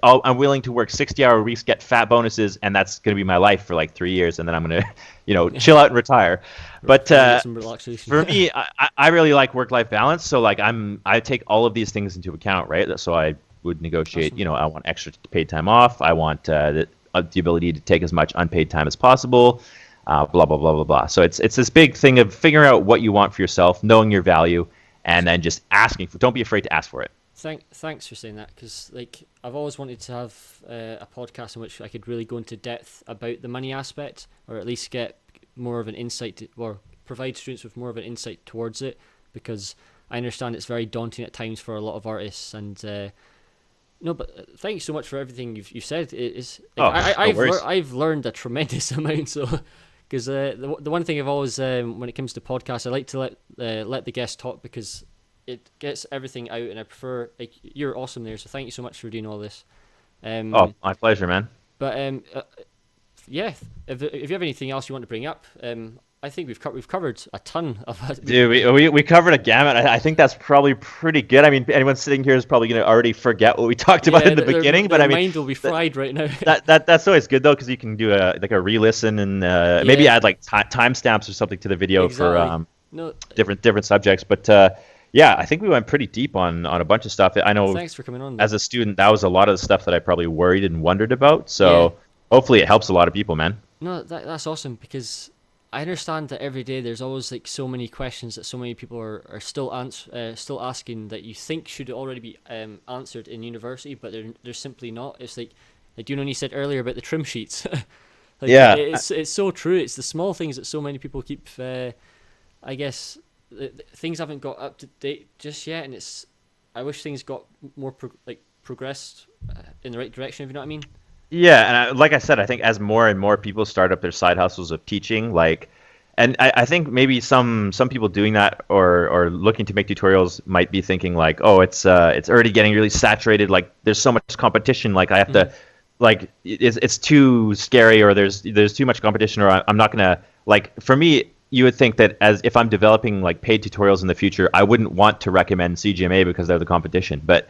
Speaker 2: I'm willing to work 60-hour weeks, get fat bonuses, and that's going to be my life for like 3 years, and then I'm going to, chill out and retire. But for me, I really like work-life balance. So like I take all of these things into account, right? So I would negotiate.
Speaker 1: Awesome.
Speaker 2: I want extra paid time off. I want the ability to take as much unpaid time as possible. Blah blah blah blah blah. So it's this big thing of figuring out what you want for yourself, knowing your value, and then just asking for. Don't be afraid to ask for it.
Speaker 1: Thanks for saying that, because like I've always wanted to have a podcast in which I could really go into depth about the money aspect, or at least get more of an insight or provide students with more of an insight towards it, because I understand it's very daunting at times for a lot of artists. And no, but thank you so much for everything you've said. It's like, I've learned a tremendous amount. So because the one thing I've always when it comes to podcasts, I like to let the guests talk, because it gets everything out, and I prefer, like, you're awesome there, so thank you so much for doing all this.
Speaker 2: My pleasure, man.
Speaker 1: But yeah, if you have anything else you want to bring up, I think we've covered a ton of it.
Speaker 2: Dude, we covered a gamut. I think that's probably pretty good. I mean, anyone sitting here is probably going to already forget what we talked about in the beginning. But I mean,
Speaker 1: mind will be fried right now.
Speaker 2: That's always good though, because you can do a re-listen and maybe add like timestamps or something to the video. Exactly. For different subjects. But yeah, I think we went pretty deep on a bunch of stuff. I know.
Speaker 1: Thanks for coming on.
Speaker 2: As a student, that was a lot of the stuff that I probably worried and wondered about. So hopefully it helps a lot of people, man.
Speaker 1: No, that's awesome, because I understand that every day there's always like so many questions that so many people are still asking that you think should already be answered in university, but they're simply not. It's like when you said earlier about the trim sheets. It's so true. It's the small things that so many people keep. I guess things haven't got up to date just yet, and I wish things got more progressed in the right direction, if you know what I mean.
Speaker 2: Yeah, and like I said, I think as more and more people start up their side hustles of teaching, and I think maybe some people doing that or looking to make tutorials might be thinking like, oh, it's already getting really saturated. Like there's so much competition. Like I have to, like it's too scary, or there's too much competition, or I'm not gonna like. For me, you would think that as if I'm developing like paid tutorials in the future, I wouldn't want to recommend CGMA because they're the competition, but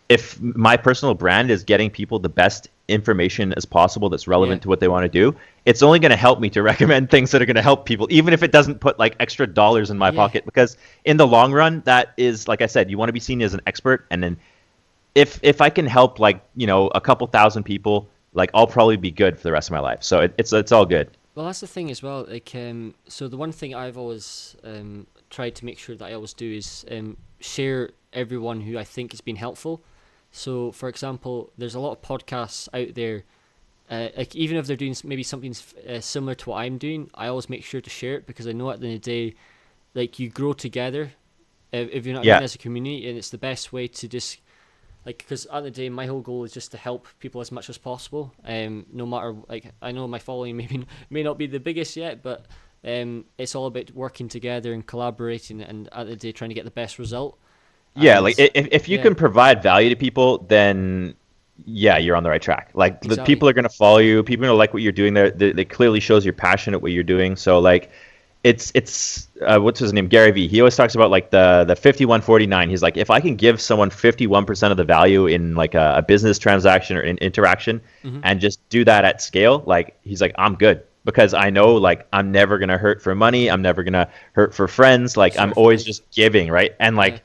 Speaker 2: if my personal brand is getting people the best information as possible that's relevant to what they want to do, it's only going to help me to recommend things that are going to help people, even if it doesn't put like extra dollars in my pocket, because in the long run, that is, like I said, you want to be seen as an expert. And then if I can help like, a couple thousand people, like I'll probably be good for the rest of my life. So it's all good.
Speaker 1: Well, that's the thing as well. Like, so the one thing I've always tried to make sure that I always do is share everyone who I think has been helpful. So, for example, there's a lot of podcasts out there, like even if they're doing maybe something similar to what I'm doing, I always make sure to share it, because I know at the end of the day, like you grow together if you're not as a community, and it's the best way to just, like, because at the end of the day, my whole goal is just to help people as much as possible. No matter, like, I know my following may not be the biggest yet, but it's all about working together and collaborating, and at the end of the day, trying to get the best result.
Speaker 2: Yeah, like if you can provide value to people, then you're on the right track. Like exactly. The people are going to follow you. People are going to like what you're doing there. It clearly shows you're passionate what you're doing. So like it's what's his name? Gary Vee. He always talks about like the 51-49. He's like, if I can give someone 51% of the value in like a business transaction or an interaction and just do that at scale, like he's like, I'm good. Because I know like I'm never going to hurt for money. I'm never going to hurt for friends. Like I'm always just giving, right? And like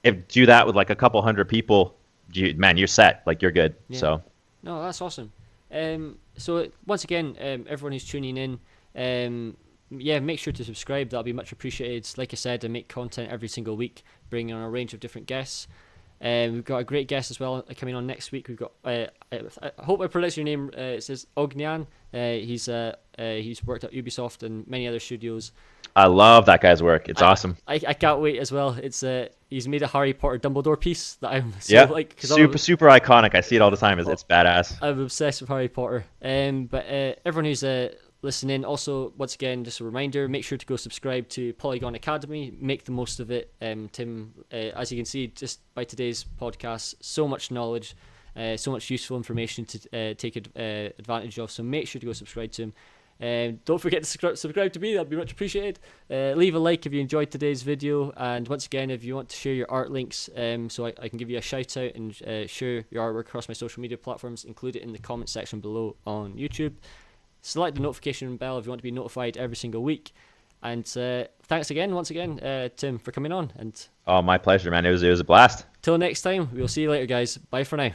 Speaker 2: if do that with like a couple hundred people, you're set. Like you're good. Yeah. So
Speaker 1: no, that's awesome. So once again, everyone who's tuning in, make sure to subscribe. That'll be much appreciated. Like I said, I make content every single week, bringing on a range of different guests. We've got a great guest as well coming on next week. We've got I hope I pronounce your name. It says Ognian. He's worked at Ubisoft and many other studios.
Speaker 2: I love that guy's work. It's awesome.
Speaker 1: I can't wait as well. It's he's made a Harry Potter Dumbledore piece that I'm like
Speaker 2: super iconic. I see it all the time. It's badass.
Speaker 1: I'm obsessed with Harry Potter. But everyone who's listening, also once again, just a reminder: make sure to go subscribe to Polygon Academy. Make the most of it. Tim, as you can see, just by today's podcast, so much knowledge. So much useful information to take advantage of. So make sure to go subscribe to him. Don't forget to subscribe to me, that'd be much appreciated. Leave a like if you enjoyed today's video, and once again, if you want to share your art links, so I can give you a shout out and share your artwork across my social media platforms, include it in the comment section below on YouTube. Select the notification bell if you want to be notified every single week. And thanks again, once again, Tim, for coming on. And
Speaker 2: Oh, my pleasure, man. It was a blast.
Speaker 1: till next time, we'll see you later, guys. Bye for now.